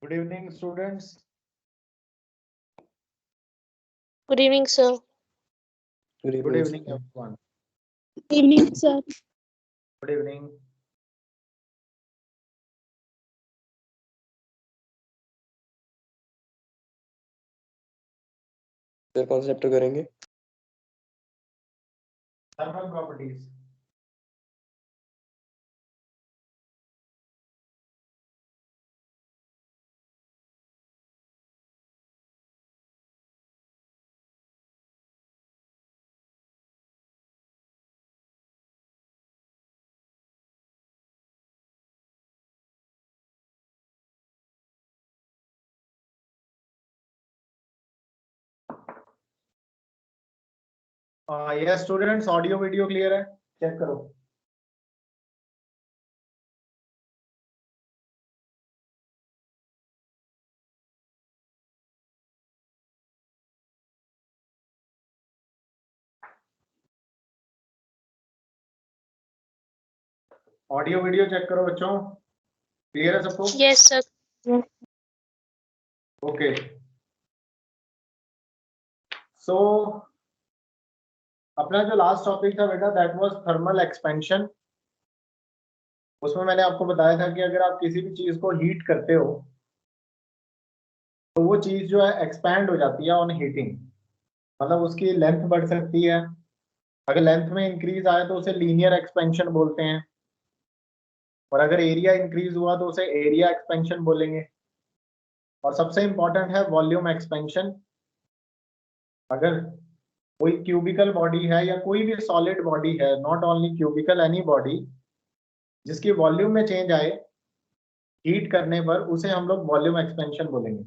Good evening, students. Good evening, sir. Good evening, everyone. Good evening, sir. Good evening. Sir कौन सा chapter करेंगे? Thermal properties. Yes, students, audio video clear है? Check करो. Audio video check करो बच्चों. Clear है सबको? Yes, sir. Okay. सो अपना जो लास्ट टॉपिक था बेटा, दैट वाज थर्मल एक्सपेंशन. उसमें मैंने आपको बताया था कि अगर आप किसी भी चीज को हीट करते हो तो वो चीज जो है एक्सपैंड हो जाती है ऑन हीटिंग. मतलब उसकी लेंथ बढ़ सकती है. अगर लेंथ में इंक्रीज आए तो उसे लीनियर एक्सपेंशन बोलते हैं. और अगर एरिया इंक्रीज हुआ तो उसे एरिया एक्सपेंशन बोलेंगे. और सबसे इंपॉर्टेंट है वॉल्यूम एक्सपेंशन. अगर कोई क्यूबिकल बॉडी है या कोई भी सॉलिड बॉडी है, not only cubical, any body जिसकी वॉल्यूम में चेंज आए हीट करने पर, उसे हम लोग वॉल्यूम एक्सपेंशन बोलेंगे.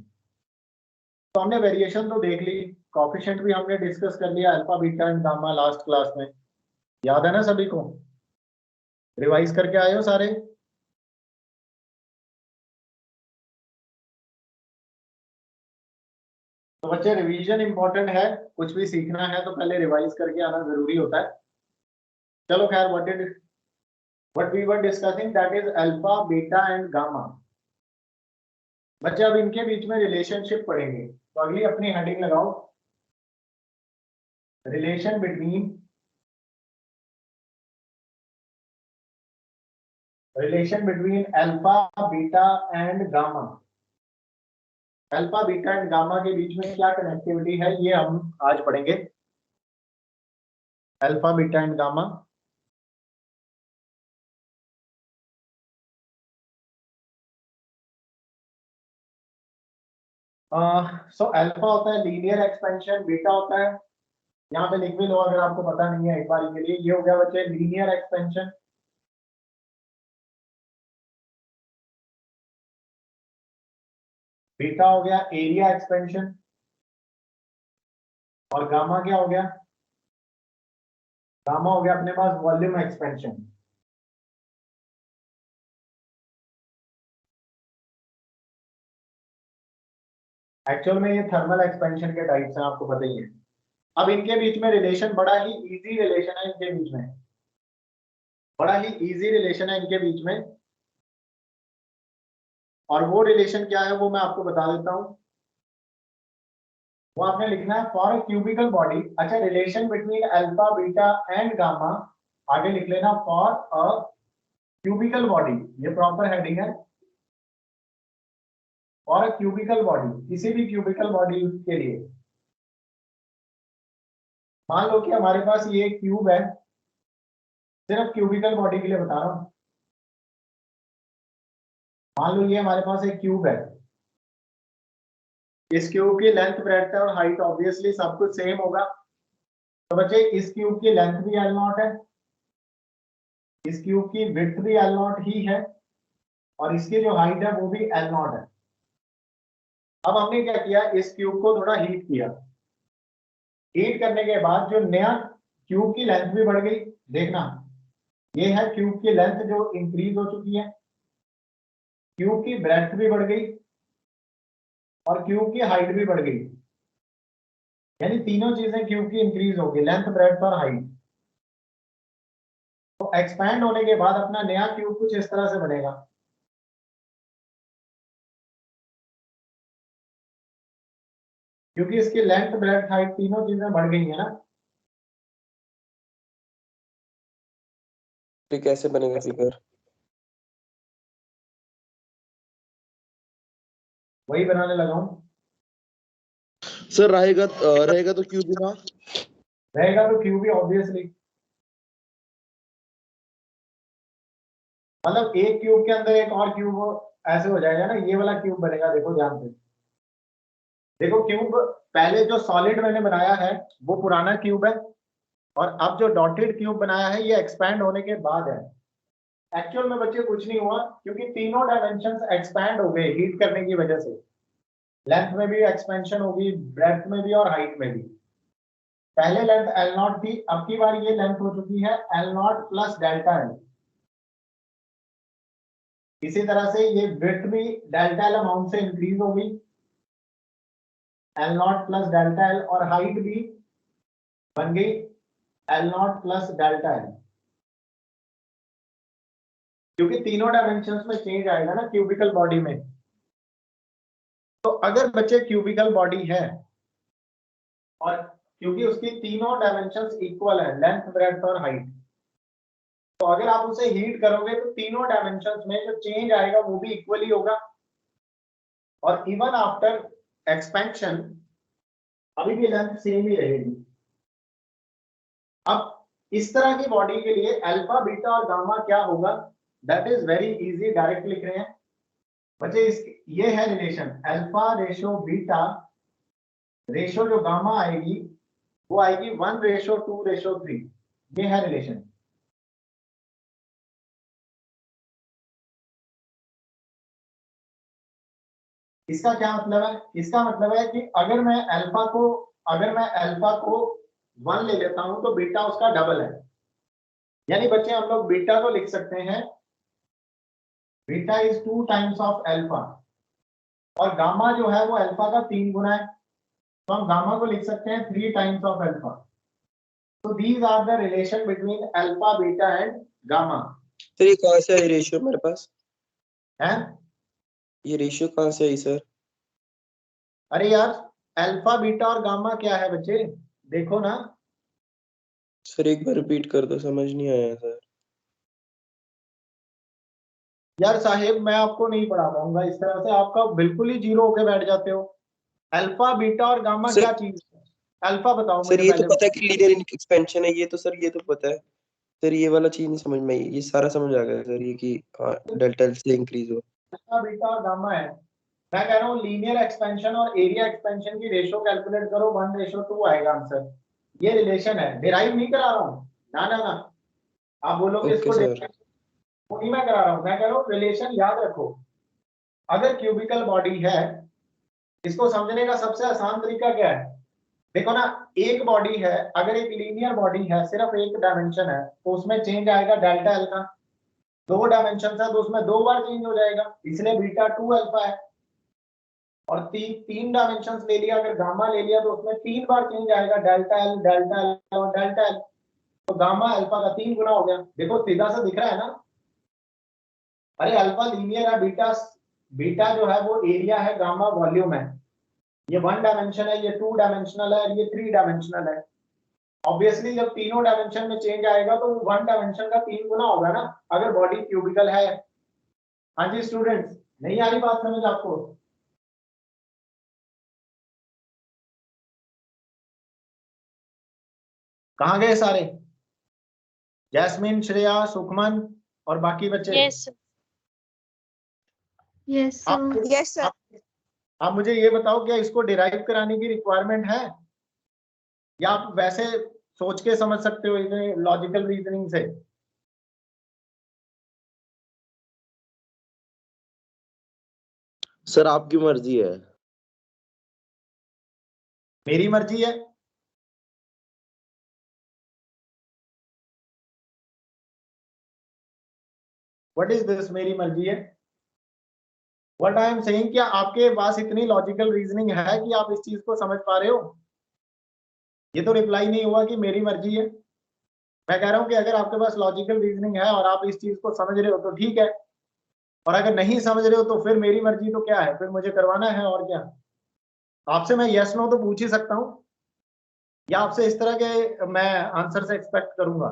तो हमने वेरिएशन तो देख ली, कोफिशिएंट भी हमने डिस्कस कर लिया, alpha beta and gamma last class में. याद है ना सभी को? रिवाइज करके आए हो सारे? तो बच्चे रिवीजन इंपॉर्टेंट है. कुछ भी सीखना है तो पहले रिवाइज करके आना जरूरी होता है. चलो खैर, what we were discussing, that is alpha beta and gamma. बच्चे अब इनके बीच में रिलेशनशिप पढ़ेंगे. तो अगली अपनी हेडिंग लगाओ, relation between alpha beta and gamma. Alpha beta and gamma के बीच में क्या कनेक्टिविटी है ये हम आज पढ़ेंगे. Alpha beta and gamma. So alpha होता है लीनियर एक्सपेंशन, बीटा होता है, यहाँ पे लिख भी लो अगर आपको पता नहीं है एक बार के लिए, ये हो गया बच्चे लीनियर एक्सपेंशन. बीटा हो गया एरिया एक्सपेंशन. और गामा क्या हो गया? गामा हो गया अपने पास वॉल्यूम एक्सपेंशन. एक्चुअल में ये थर्मल एक्सपेंशन के टाइप्स हैं, आपको पता ही है. अब इनके बीच में रिलेशन बड़ा ही इजी रिलेशन है. इनके बीच में बड़ा ही इजी रिलेशन है इनके बीच में. और वो रिलेशन क्या है वो मैं आपको बता देता हूं. वो आपने लिखना है फॉर अ क्यूबिकल बॉडी. अच्छा, relation between alpha beta and gamma आगे लिख लेना, फॉर अ क्यूबिकल बॉडी. ये प्रॉपर हेडिंग है, फॉर अ क्यूबिकल बॉडी, किसी भी क्यूबिकल बॉडी के लिए. मान लो कि हमारे पास ये क्यूब है, सिर्फ क्यूबिकल बॉडी के लिए बता रहा हूं. मान लो ये हमारे पास एक क्यूब है. इस क्यूब की लेंथ, ब्रेड्थ और हाइट ऑब्वियसली सब कुछ सेम होगा. तो बच्चे इस क्यूब की लेंथ भी एल नॉट है, इस क्यूब की विड्थ भी एल नॉट ही है, और इसकी जो हाइट है वो भी एल नॉट है. अब हमने क्या किया, इस क्यूब को थोड़ा हीट किया. हीट करने के बाद जो नया क्यूब की लेंथ भी बढ़ गई. देखना, ये है क्यूब की लेंथ जो इंक्रीज हो चुकी है, क्यूब की ब्रेड्थ भी बढ़ गई और क्यूब की हाइट भी बढ़ गई. यानी तीनों चीजें क्यूब की इंक्रीज हो गई, लेंथ, ब्रेड्थ और हाइट. तो एक्सपैंड होने के बाद अपना नया क्यूब कुछ इस तरह से बनेगा. क्योंकि इसकी लेंथ ब्रेड्थ हाइट तीनों चीजें बढ़ गई है ना। फिर कैसे बनेगा फिगर? वही बनाने लगा हूँ। सर रहेगा तो क्यों बिना? रहेगा तो क्यूब ही ऑब्वियसली। मतलब एक क्यूब के अंदर एक और क्यूब ऐसे हो जाएगा ना, ये वाला क्यूब बनेगा। देखो ध्यान से, देखो क्यूब पहले जो सॉलिड मैंने बनाया है वो पुराना क्यूब है, और अब जो डॉटेड क्यूब बनाया है ये एक्सपैंड होने के बाद है। एक्चुअल में बच्चे कुछ नहीं हुआ, क्योंकि तीनों डायमेंशंस एक्सपैंड हो गए हीट करने की वजह से। लेंथ में भी एक्सपेंशन होगी, ब्रेड्थ में भी और हाइट में भी। पहले लेंथ एल नॉट थी, अब की बार ये लेंथ हो चुकी है L not plus delta L. इसी तरह से ये विड्थ भी डेल्टा एल अमाउंट से इंक्रीज होगी, L not plus delta L, और हाइट भी बन गई L not plus delta L, क्योंकि तीनों डायमेंशंस में चेंज आएगा ना क्यूबिकल बॉडी में। तो अगर बच्चे क्यूबिकल बॉडी है और क्योंकि उसकी तीनों डायमेंशंस इक्वल है, लेंथ ब्रेड्थ और हाइट, तो अगर आप उसे हीट करोगे तो तीनों डायमेंशंस में जो चेंज आएगा वो भी इक्वली होगा, और इवन आफ्टर एक्सपेंशन अभी भी लेंथ सेम ही रहेगी। अब इस तरह की बॉडी के लिए अल्फा बीटा और गामा क्या होगा, that is very easy, direct लिख रहे हैं बच्चे। ये है relation alpha ratio beta, ratio जो गामा आएगी वो आएगी 1:2:3, ये है रिलेशन। इसका क्या मतलब है? इसका मतलब है कि अगर मैं अल्फा को 1 ले लेता हूं तो बीटा उसका डबल है। यानी बच्चे हम लोग बीटा को लिख सकते हैं, beta is 2 times of alpha, और गामा जो है वो अल्फा का 3 गुना है, तो हम गामा को लिख सकते हैं 3 टाइम्स ऑफ अल्फा। तो these are the relation between alpha beta and gamma. Sir ये कहाँ से आई रेशियो मेरे पास? है ये रेशियो कहाँ से आई सर? अरे यार, अल्फा बीटा और गामा क्या है बच्चे, देखो ना। सर एक बार रिपीट कर दो, समझ नहीं आया सर। यार साहेब, मैं आपको नहीं पढ़ा पाऊंगा इस तरह से, आपका बिल्कुल ही जीरो होके बैठ जाते हो। अल्फा बीटा और गामा सर, क्या चीज है? अल्फा बताओ सर मुझे ये तो पहले। पता है कि लीनियर एक्सपेंशन है, ये तो सर ये तो पता है सर। ये वाला चीज नहीं समझ में आई, ये सारा समझ आ गया सर, ये कि डेल्टा एल से इंक्रीज हो। अल्फा बीटा और गामा है। मैं कह रहा हूँ लीनियर एक्सपेंशन और एरिया एक्सपेंशन की रेशो कैलकुलेट करो, 1:2 आएगा आंसर। ये रिलेशन है, डिराइव नहीं करा रहा हूँ, ना ना ना। आप बोलोगे ओके इसको सर। वो नहीं मैं करा रहा हूँ, मैं कह रहा हूँ रिलेशन याद रखो। अगर क्यूबिकल बॉडी है, इसको समझने का सबसे आसान तरीका क्या है? देखो ना, एक बॉडी है, अगर एक लीनियर बॉडी है, सिर्फ एक डायमेंशन है, तो उसमें चेंज आएगा डेल्टा एल का। 2 डायमेंशन है तो उसमें 2 बार चेंज हो जाएगा, इसलिए बीटा 2 अल्फा है। और तीन डायमेंशन ले लिया, अगर गामा ले लिया तो उसमें 3 बार चेंज आएगा, डेल्टा एल डेल्टा एल और डेल्टा एल। तो गामा अल्फा का 3 गुना हो गया। देखो सीधा सा दिख रहा है ना। अरे अल्फा लीनियर है, बीटा बीटा जो है वो एरिया है, गामा वॉल्यूम है। ये 1 डायमेंशन है, ये 2 डायमेंशनल है, ये 3 डायमेंशनल है। ऑब्वियसली जब तीनों डायमेंशन में चेंज आएगा तो 1 डायमेंशन का 3 गुना होगा ना, अगर बॉडी क्यूबिकल है। हाँ जी स्टूडेंट्स, नहीं आ रही बात समझ आपको? कहाँ गए सारे? जैस्मिन, श्रेया, सुखमन और बाकी बच्चे? Yes, sir. Yes, आप, sir. Yes, sir. आप मुझे ये बताओ, क्या इसको डिराइव कराने की रिक्वायरमेंट है, या आप वैसे सोच के समझ सकते हो इसे लॉजिकल रीजनिंग से? सर आपकी मर्जी है। मेरी मर्जी है। व्हाट इज दिस मेरी मर्जी है? व्हाट आई एम सेइंग, क्या आपके पास इतनी लॉजिकल रीजनिंग है कि आप इस चीज को समझ पा रहे हो? ये तो रिप्लाई नहीं हुआ कि मेरी मर्जी है। मैं कह रहा हूं कि अगर आपके पास लॉजिकल रीजनिंग है और आप इस चीज को समझ रहे हो तो ठीक है, और अगर नहीं समझ रहे हो तो फिर मेरी मर्जी तो क्या है, फिर मुझे करवाना है और क्या। आपसे मैं यस नो तो पूछ ही सकता हूं, या आपसे इस तरह के मैं आंसर से एक्सपेक्ट करूंगा?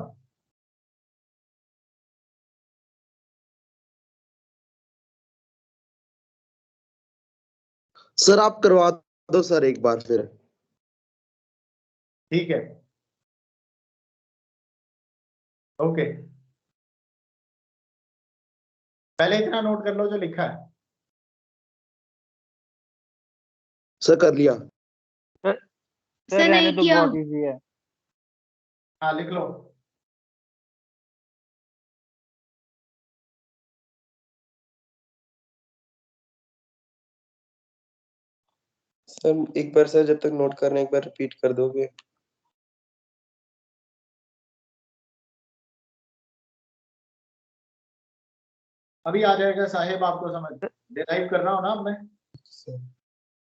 सर आप करवा दो सर एक बार फिर। ठीक है, ओके। पहले इतना नोट कर लो जो लिखा है। सर कर लिया। सर नहीं तो किया। बहुत इजी है। हाँ लिख लो। सर एक बार सर जब तक नोट कर रहे हैं एक बार रिपीट कर दोगे? अभी आ जाएगा साहेब, आपको समझ डिराइव कर रहा हूं ना अब मैं,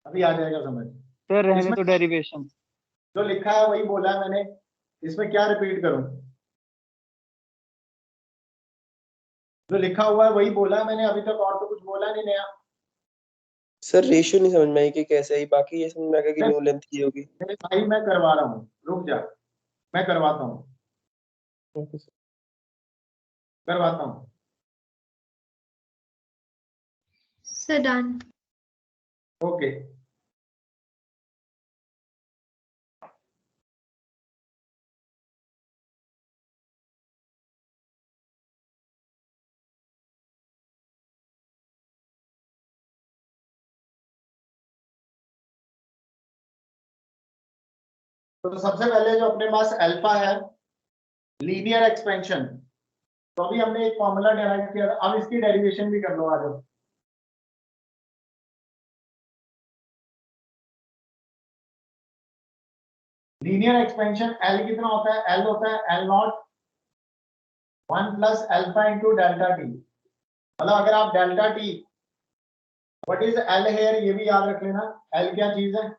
अभी आ जाएगा समझ। सर रहने इसमें तो डेरिवेशन। जो लिखा है वही बोला है मैंने, इसमें क्या रिपीट करूं? जो लिखा हुआ है वही बोला है मैंने अभी तक, और तो कुछ बोला नहीं नया। सर रेशियो नहीं समझ में आई कि कैसे आई, बाकी ये समझ में आ गया कि नहीं, न्यू लेंथ की होगी। नहीं भाई मैं करवा रहा हूँ, रुक जा, मैं करवाता हूँ, करवाता हूँ। Sir done. ओके, तो सबसे पहले जो अपने पास अल्फा है, लीनियर एक्सपेंशन, तो अभी हमने एक फॉर्मूला डेराइव किया था, अब इसकी डेरिवेशन भी कर लो, आ जाओ। लीनियर एक्सपेंशन एल कितना होता है? एल होता है L not 1 plus alpha into delta T. मतलब अगर आप delta T, what is L hair, ये भी याद रख लेना। एल क्या चीज है?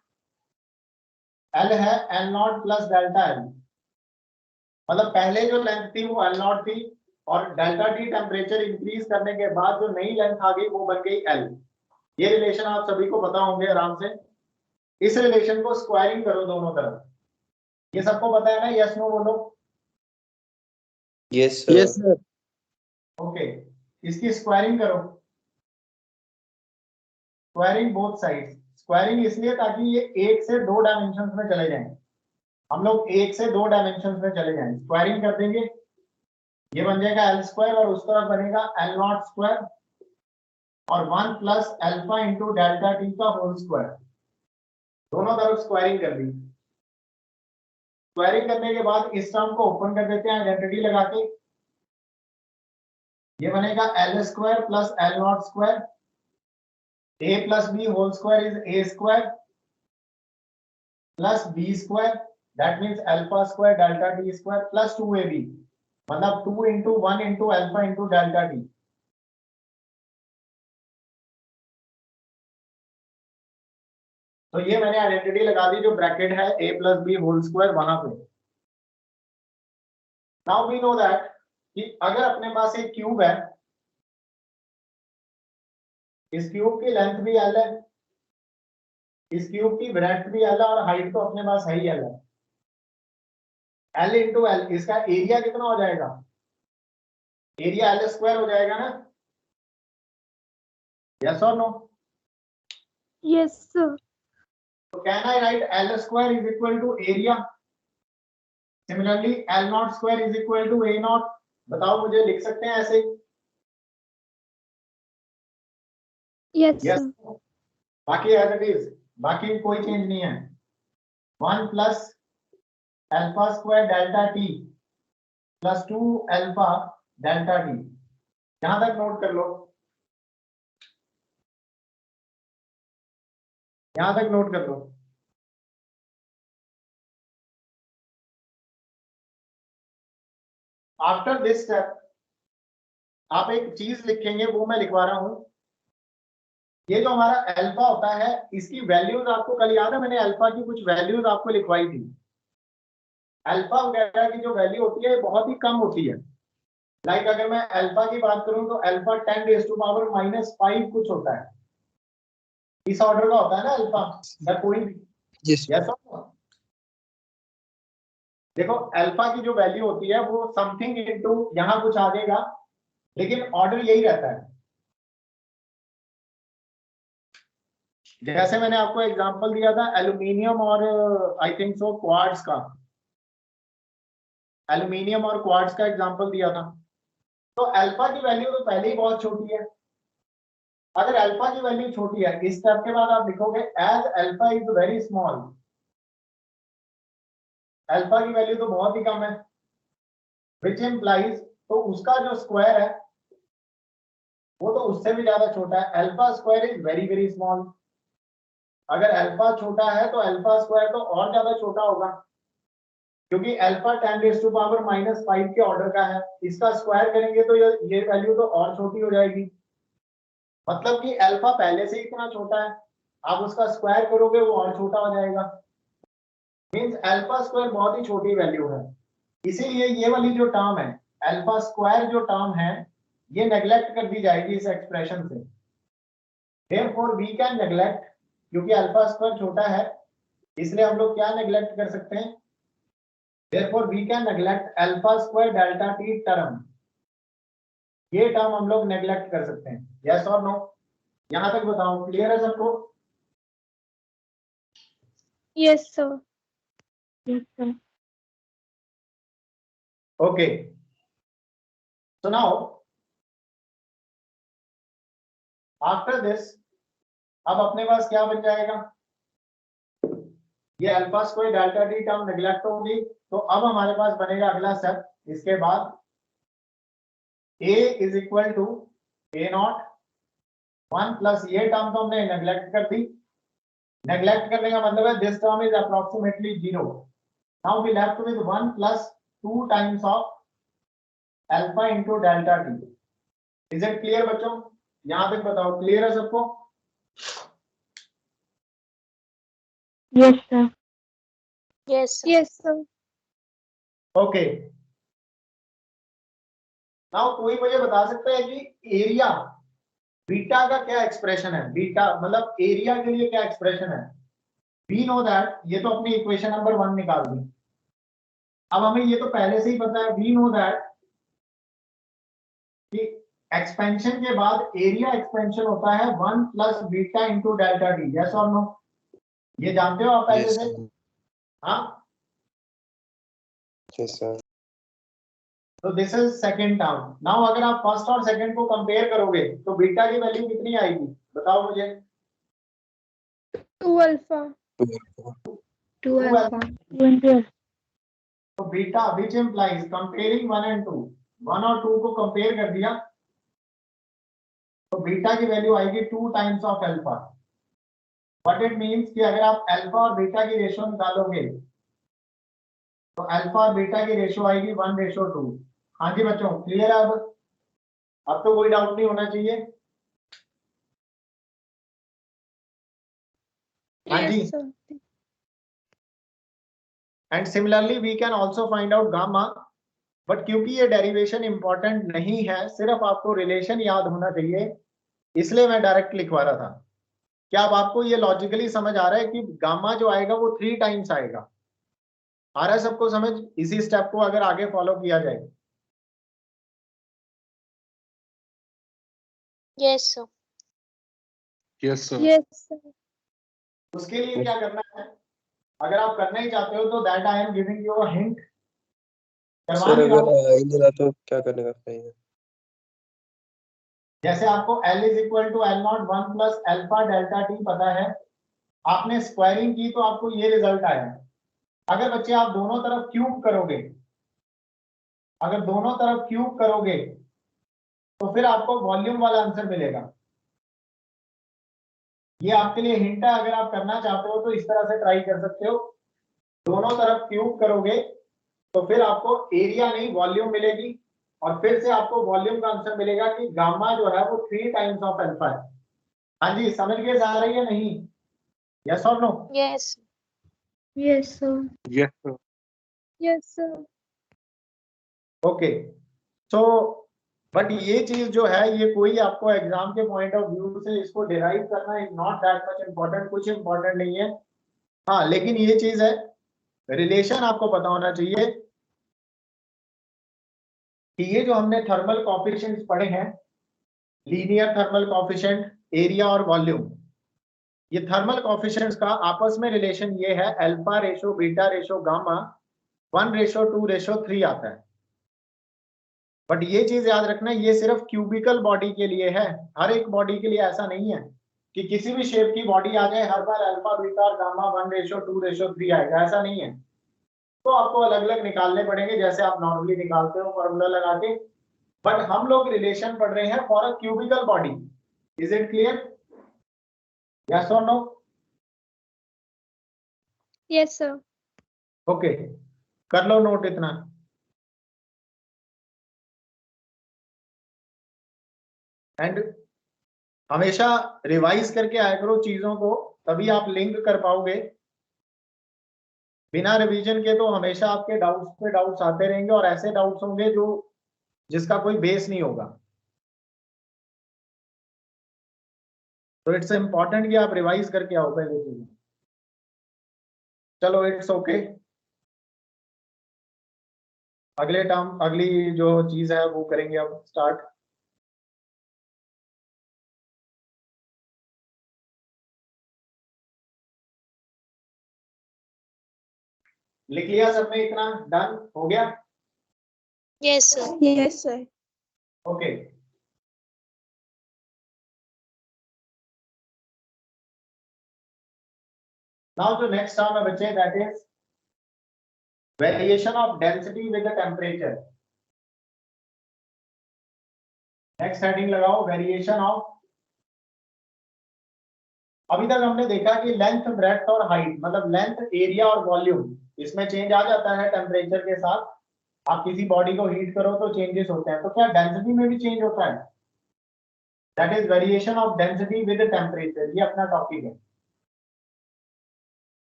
एल है L not plus delta L. मतलब पहले जो लेंथ थी वो एल नॉट थी, और डेल्टा टी टेम्परेचर इंक्रीज करने के बाद जो नई लेंथ आ गई वो बन गई एल। ये रिलेशन आप सभी को पता होंगे आराम से। इस रिलेशन को स्क्वायरिंग करो दोनों तरफ। ये सबको पता है ना? यस नो बोलो। Yes yes sir. Sir. Okay, इसकी स्क्वायरिंग करो। Squaring both side. स्क्वायरिंग इसलिए ताकि ये एक से दो डायमेंशन में चले जाएं, हम लोग एक से दो डायमेंशन में चले जाएं। स्क्वायरिंग कर देंगे, ये बन जाएगा एल स्क्वायर, और उस तरफ बनेगा एल नॉट स्क्वायर और 1 plus alpha into delta T का होल स्क्वायर। दोनों तरफ स्क्वायरिंग कर दी। स्क्वायरिंग करने के बाद इस टर्म को ओपन कर देते हैं आइडेंटिटी लगा के। ये बनेगा L square plus L naught square, A plus B whole square is A square plus B square, that means alpha square delta T square plus 2ab, मतलब 2 into 1 into alpha into delta T. तो ये मैंने identity लगा दी जो bracket है a plus B whole square वहां पे। Now we know that कि अगर अपने पास एक क्यूब है, इस क्यूब की लेंथ भी l है, इस क्यूब की ब्रेड्थ भी l है, और हाइट तो अपने पास है ही l है। l इंटू एल, इसका एरिया कितना हो जाएगा? एरिया l स्क्वायर हो जाएगा ना? यस और नो? Yes sir. तो can I write l square is equal to area? Similarly l not square is equal to a not. बताओ मुझे, लिख सकते हैं ऐसे? Yes yes. सर। बाकी एज इट इज, बाकी कोई चेंज नहीं है। 1 plus alpha square delta T plus 2 alpha delta T. यहां तक नोट कर लो, यहां तक नोट कर लो। आफ्टर दिस स्टेप आप एक चीज लिखेंगे, वो मैं लिखवा रहा हूं। ये जो हमारा अल्फा होता है, इसकी वैल्यूज आपको कल याद है, मैंने अल्फा की कुछ वैल्यूज आपको लिखवाई थी। अल्फा वगैरह की जो वैल्यू होती है बहुत ही कम होती है। लाइक अगर मैं अल्फा की बात करूं तो अल्फा 10 रेज़ टू पावर -5 कुछ होता है। इस ऑर्डर का होता है ना अल्फा या कोई भी, यस यस और नो? देखो अल्फा की जो वैल्यू होती है वो समथिंग इनटू यहां कुछ आ जाएगा, लेकिन ऑर्डर यही रहता है। जैसे मैंने आपको एग्जांपल दिया था एल्यूमिनियम और आई थिंक सो क्वार्ट्ज का, एल्यूमिनियम और क्वार्ट्ज का एग्जांपल दिया था। तो अल्फा की वैल्यू तो पहले ही बहुत छोटी है। अगर अल्फा की वैल्यू छोटी है, इस स्टेप के बाद आप लिखोगे as alpha is very small, alpha की वैल्यू तो बहुत ही कम है, विच इम्प्लाइज तो उसका जो स्क्वायर है वो तो उससे भी ज्यादा छोटा है, alpha square is very very small. अगर अल्फा छोटा है तो अल्फा स्क्वायर तो और ज्यादा छोटा होगा, क्योंकि अल्फा 10⁻⁻5 के ऑर्डर का है, इसका स्क्वायर करेंगे तो ये वैल्यू तो और छोटी हो जाएगी। मतलब कि अल्फा पहले से ही इतना छोटा है, आप उसका स्क्वायर करोगे वो और छोटा हो जाएगा, मींस अल्फा स्क्वायर बहुत ही छोटी वैल्यू है। इसीलिए ये वाली जो टर्म है अल्फा स्क्वायर जो टर्म है ये नेग्लेक्ट कर दी जाएगी इस एक्सप्रेशन से। देयरफॉर वी कैन नेग्लेक्ट, क्योंकि अल्फा स्क्वायर छोटा है इसलिए हम लोग क्या नेग्लेक्ट कर सकते हैं, therefore we can neglect alpha square delta T term, ये टर्म हम लोग नेग्लेक्ट कर सकते हैं। यस और नो? यहां तक बताओ, क्लियर है सबको? Yes, sir. Yes, sir. Okay, so now after this अब अपने पास क्या बन जाएगा, ये alpha square delta T term neglect होगी, तो अब हमारे पास बनेगा अगला स्टेप, इसके बाद a is equal to a naught 1 plus ये टर्म तो हमने नेग्लेक्ट कर दी, नेग्लेक्ट करने का मतलब है this term is approximately 0, now we left with 1 plus 2 times of alpha into delta T. Is it clear बच्चों? यहां तक बताओ, क्लियर है सबको? Yes, sir. Yes, sir. Yes, sir. Okay, now कोई मुझे बता सकता है कि एरिया बीटा का क्या एक्सप्रेशन है, बीटा मतलब एरिया के लिए क्या एक्सप्रेशन है? वी नो दैट, ये तो अपनी इक्वेशन नंबर 1 निकाल दी। अब हमें ये तो पहले से ही पता है, वी नो दैट कि एक्सपेंशन के बाद एरिया एक्सपेंशन होता है 1 plus beta into delta T, yes और नो? ये जानते हो आप पहले यस से? हाँ, यस सर तो this is second term. Now अगर आप फर्स्ट और सेकंड को कंपेयर करोगे तो बीटा की वैल्यू कितनी आएगी बताओ मुझे? 2 alpha. 2 2 alpha. 2 alpha. तो beta which implies comparing 1 and 2, 1 और 2 को कंपेयर कर दिया तो बीटा की वैल्यू आएगी 2 times of alpha. What it means कि अगर आप अल्फा और बीटा की रेशियो निकालोगे तो अल्फा और बीटा की रेशियो आएगी 1:2। हाँ जी बच्चों, क्लियर है? अब तो कोई डाउट नहीं होना चाहिए। हाँ जी, Yes, sir. And similarly we can also find out gamma, but क्योंकि ये डेरिवेशन इंपॉर्टेंट नहीं है, सिर्फ आपको रिलेशन याद होना चाहिए, इसलिए मैं डायरेक्ट लिखवा रहा था। क्या अब आपको ये लॉजिकली समझ आ रहा है कि गामा जो आएगा वो 3 टाइम्स आएगा? आ रहा है सबको समझ? इसी स्टेप को अगर आगे फॉलो किया जाए। Yes, sir. Yes, sir. Yes, sir. उसके लिए क्या करना है, अगर आप करना ही चाहते हो तो that I am giving you a hint. Sir अगर आ ही नहीं रहा तो क्या करने का चाहिए? जैसे आपको L is equal to L naught 1 plus alpha delta T पता है, आपने स्क्वायरिंग की तो आपको ये रिजल्ट आया। अगर बच्चे आप दोनों तरफ क्यूब करोगे, अगर दोनों तरफ क्यूब करोगे तो फिर आपको वॉल्यूम वाला आंसर मिलेगा। ये आपके लिए हिंट है, अगर आप करना चाहते हो तो इस तरह से ट्राई कर सकते हो। दोनों तरफ क्यूब करोगे तो फिर आपको एरिया नहीं वॉल्यूम मिलेगी, और फिर से आपको वॉल्यूम का आंसर मिलेगा कि गामा जो है वो 3 टाइम्स ऑफ अल्फा है। हाँ जी, समझ के आ रही है नहीं? यस और no? Yes. Yes, sir. Yes, sir. Yes, sir. Okay, so but ये चीज जो है ये कोई आपको एग्जाम के पॉइंट ऑफ व्यू से इसको डिराइव करना is not that much important, कुछ इम्पोर्टेंट नहीं है। हाँ लेकिन ये चीज है, रिलेशन आपको पता होना चाहिए कि ये जो हमने थर्मल कॉफिशिएंट्स पढ़े हैं, लीनियर थर्मल कॉफिशिएंट, एरिया और वॉल्यूम, ये थर्मल कॉफिशिएंट्स का आपस में रिलेशन ये है alpha ratio beta ratio gamma 1:2:3 आता है। बट ये चीज याद रखना, ये सिर्फ क्यूबिकल बॉडी के लिए है, हर एक बॉडी के लिए ऐसा नहीं है कि किसी भी शेप की बॉडी आ जाए हर बार अल्फा बीटा और गामा 1:2:3 आएगा, ऐसा नहीं है। तो आपको अलग अलग निकालने पड़ेंगे जैसे आप नॉर्मली निकालते हो फॉर्मूला लगा के। बट हम लोग रिलेशन पढ़ रहे हैं for a cubical body. Is it clear? Yes और नो? Yes, sir. ओके, कर लो नोट इतना। एंड हमेशा रिवाइज करके आया करो चीजों को, तभी आप लिंक कर पाओगे। बिना रिवीजन के तो हमेशा आपके डाउट्स पे डाउट्स आते रहेंगे और ऐसे डाउट्स होंगे जो जिसका कोई बेस नहीं होगा। तो इट्स इम्पोर्टेंट कि आप रिवाइज करके आओ पहले चीजें। चलो इट्स ओके। अगले टर्म अगली जो चीज है वो करेंगे अब स्टार्ट। लिख लिया सबने इतना? डन हो गया? Yes, sir. Yes, sir. Okay now जो नेक्स्ट टर्म है बच्चे, that is variation of density with the temperature. Next heading लगाओ, वेरिएशन ऑफ। अभी तक हमने देखा कि लेंथ ब्रेड्थ और हाइट, मतलब लेंथ एरिया और वॉल्यूम, इसमें चेंज आ जाता है टेम्परेचर के साथ। आप किसी बॉडी को हीट करो तो चेंजेस होते हैं, तो क्या डेंसिटी में भी चेंज होता है? That is variation of density with temperature, ये अपना टॉपिक है।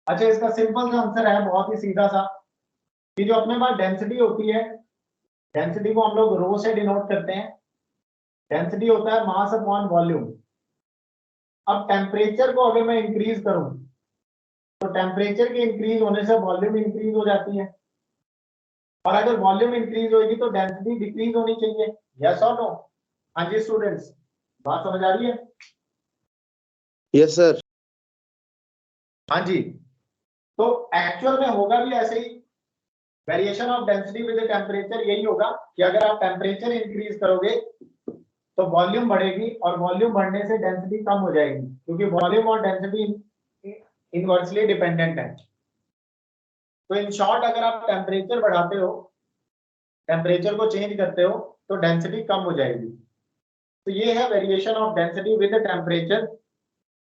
अच्छा, इसका सिंपल सा आंसर है, बहुत ही सीधा सा, कि जो अपने पास डेंसिटी होती है, डेंसिटी को हम लोग रो से डिनोट करते हैं। डेंसिटी होता है मास अपॉन वॉल्यूम। अब टेम्परेचर को अगर मैं इंक्रीज करूं तो टेम्परेचर के इंक्रीज होने से वॉल्यूम इंक्रीज हो जाती है, और अगर वॉल्यूम इंक्रीज होगी तो डेंसिटी डिक्रीज होनी चाहिए। यस और नो? हाँ जी स्टूडेंट्स, बात समझ आ रही है? Yes sir. हाँ जी। तो एक्चुअल में होगा भी ऐसे ही, variation of density with temperature यही होगा कि अगर आप टेम्परेचर इंक्रीज करोगे तो वॉल्यूम बढ़ेगी, और वॉल्यूम बढ़ने से डेंसिटी कम हो जाएगी, क्योंकि वॉल्यूम और डेंसिटी इनवर्सली डिपेंडेंट है। तो इन शॉर्ट, अगर आप टेम्परेचर बढ़ाते हो, टेम्परेचर को चेंज करते हो, तो डेंसिटी कम हो जाएगी। तो ये है variation of density with temperature.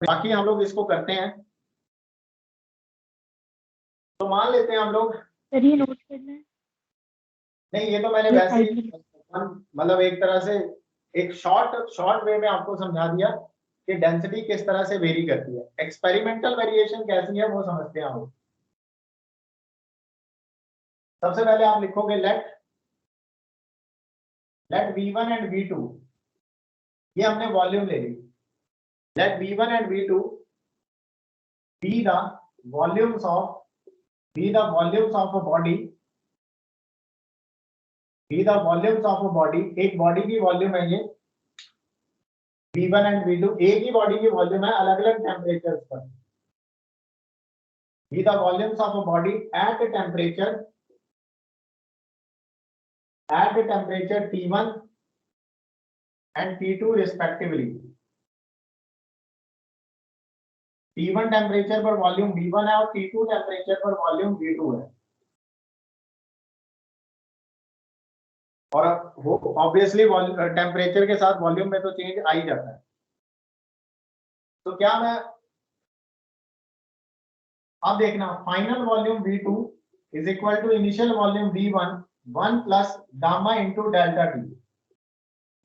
बाकी हम लोग इसको करते हैं। तो मान लेते हैं हम लोग, सर ये नोट करना है। नहीं ये तो मैंने वैसे ही मतलब एक तरह से एक शॉर्ट वे में आपको समझा दिया कि डेंसिटी किस तरह से वेरी करती है। एक्सपेरिमेंटल वेरिएशन कैसी है वो समझते हैं हम लोग। सबसे पहले आप लिखोगे लेट V1 एंड V2, ये हमने वॉल्यूम ले ली। Let V1 and V2 be the volumes of a body, be the volumes of a body. एक बॉडी की वॉल्यूम है ये V1 एंड V2, एक ही बॉडी की वॉल्यूम है अलग अलग टेम्परेचर पर। B the volumes of a body at temperature T1 and T2 respectively। T1 temperature पर वॉल्यूम V1 है और T2 टेम्परेचर पर वॉल्यूम V2 है। और वो ऑब्वियसली टेम्परेचर के साथ वॉल्यूम में तो चेंज आ ही जाता है। तो क्या मैं, अब देखना, final volume V2 is equal to initial volume V1 1 plus gamma into delta T।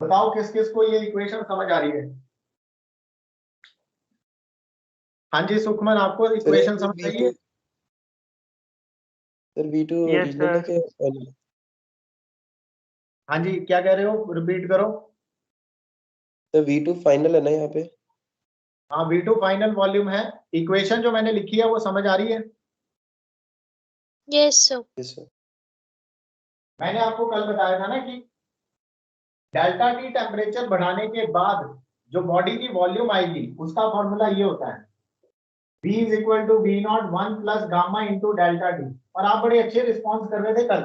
बताओ किस किस को ये इक्वेशन समझ आ रही है? हाँ जी सुखमन, आपको इक्वेशन समझ आई है? सर V2 Yes, ओरिजिनल है sir. क्या? हाँ जी, क्या कह रहे हो, रिपीट करो। तो V2 फाइनल है ना यहाँ पे? हाँ, V2 फाइनल वॉल्यूम है। इक्वेशन जो मैंने लिखी है वो समझ आ रही है? Yes, sir. Yes sir. मैंने आपको कल बताया था ना कि डेल्टा टी टेम्परेचर बढ़ाने के बाद जो बॉडी की वॉल्यूम आएगी उसका फॉर्मूला ये होता है, V is equal to V naught 1 plus gamma into delta T. और आप बड़े अच्छे रिस्पॉन्स कर रहे थे कल।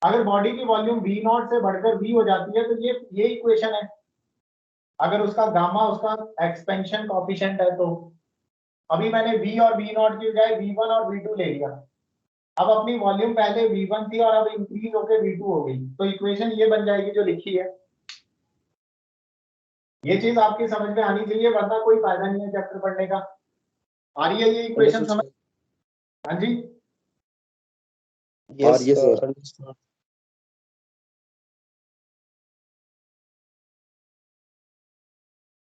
अगर बॉडी की वॉल्यूम V नॉट से बढ़कर V हो जाती है तो ये इक्वेशन है। अगर उसका गामा उसका एक्सपेंशन कोएफिशिएंट है तो अभी मैंने V और V नॉट की बजाय V1 और V2 ले लिया। अब अपनी वॉल्यूम पहले V1 थी और अब इंक्रीज होकर V2 हो गई, तो इक्वेशन ये बन जाएगी जो लिखी है। ये चीज आपकी समझ में आनी चाहिए, वरना कोई फायदा नहीं है चैप्टर पढ़ने का। आ रही है ये इक्वेशन समझ? हाँ जी, यस yes, sir. अंडरस्टूड।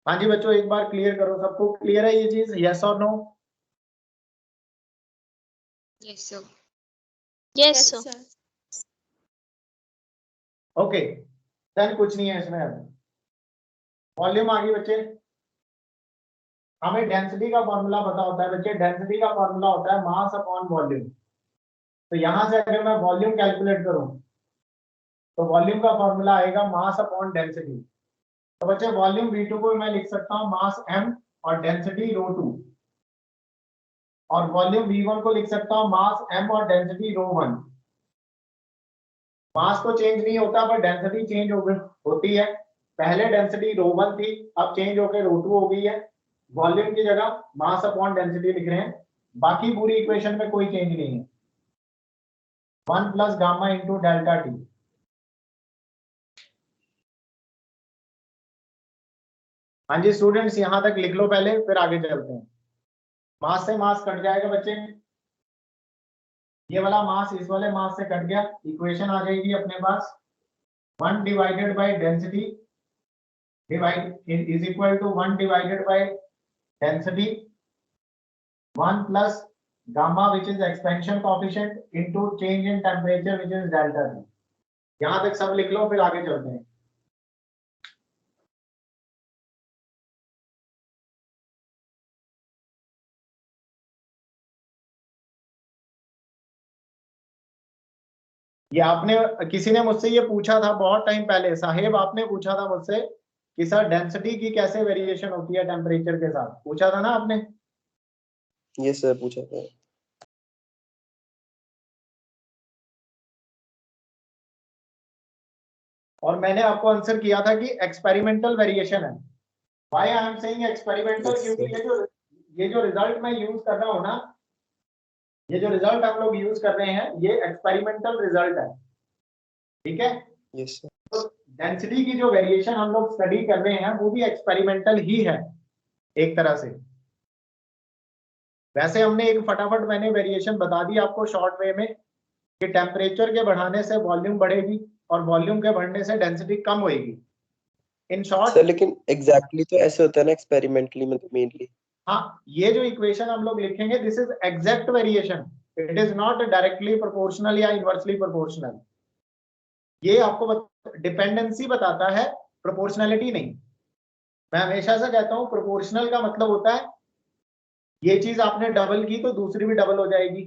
हाँ जी बच्चों, एक बार क्लियर करो, सबको क्लियर है ये चीज, यस और no? Yes, sir. Yes, sir. Okay, then कुछ नहीं है इसमें। अब वॉल्यूम आ गई बच्चे। हमें डेंसिटी का फॉर्मूला पता होता है बच्चे, डेंसिटी का फॉर्मूला होता है मास अपॉन वॉल्यूम। तो यहां से अगर मैं वॉल्यूम कैलकुलेट करूं तो वॉल्यूम का फॉर्मूला आएगा मास अपॉन डेंसिटी। तो बच्चे वॉल्यूम V2 को मैं लिख सकता हूं मास m और डेंसिटी ρ2, और वॉल्यूम V1 को लिख सकता हूं मास m और डेंसिटी ρ1। मास तो चेंज नहीं होता पर डेंसिटी चेंज होती है। पहले डेंसिटी ρ1 थी, अब चेंज होकर ρ2 हो गई है। वॉल्यूम की जगह मास अपॉन डेंसिटी लिख रहे हैं। बाकी पूरी इक्वेशन में कोई चेंज नहीं है। 1 plus gamma into delta T. हाँ जी स्टूडेंट्स, यहां तक लिख लो पहले, फिर आगे चलते हैं। मास से मास कट जाएगा बच्चे, ये वाला मास इस वाले मास से कट गया, इक्वेशन आ जाएगी अपने पास 1 divided by density divide is equal to 1 divided by density 1 plus gamma which is expansion coefficient into change in temperature which is delta T. यहां तक सब लिख लो, फिर आगे चलते हैं। ये आपने, किसी ने मुझसे ये पूछा था बहुत टाइम पहले, साहेब आपने पूछा था मुझसे कि सर डेंसिटी की कैसे वेरिएशन होती है टेम्परेचर के साथ, पूछा था ना आपने? यस सर पूछा था। और मैंने आपको आंसर किया था कि एक्सपेरिमेंटल वेरिएशन है। Why I am saying experimental, क्योंकि ये जो रिजल्ट मैं यूज कर रहा हूँ ना, ये जो रिजल्ट हम लोग यूज कर रहे हैं ये एक्सपेरिमेंटल रिजल्ट है, ठीक है? Yes sir. तो डेंसिटी की जो वेरिएशन हम लोग स्टडी कर रहे हैं वो भी एक्सपेरिमेंटल ही है एक तरह से। वैसे हमने एक फटाफट मैंने वेरिएशन बता दी आपको शॉर्ट वे में कि टेम्परेचर के बढ़ाने से वॉल्यूम बढ़ेगी और वॉल्यूम के बढ़ने से डेंसिटी कम होएगी। इन शॉर्ट सर लेकिन एग्जैक्टली तो ऐसे होता है ना एक्सपेरिमेंटली, मतलब मेनली। हाँ, ये जो इक्वेशन हम लोग लिखेंगे this is exact variation, it is not directly proportional या इनवर्सली प्रोपोर्शनल। ये आपको डिपेंडेंसी बताता है, प्रोपोर्शनलिटी नहीं। मैं हमेशा से कहता हूं प्रोपोर्शनल का मतलब होता है ये चीज आपने डबल की तो दूसरी भी डबल हो जाएगी,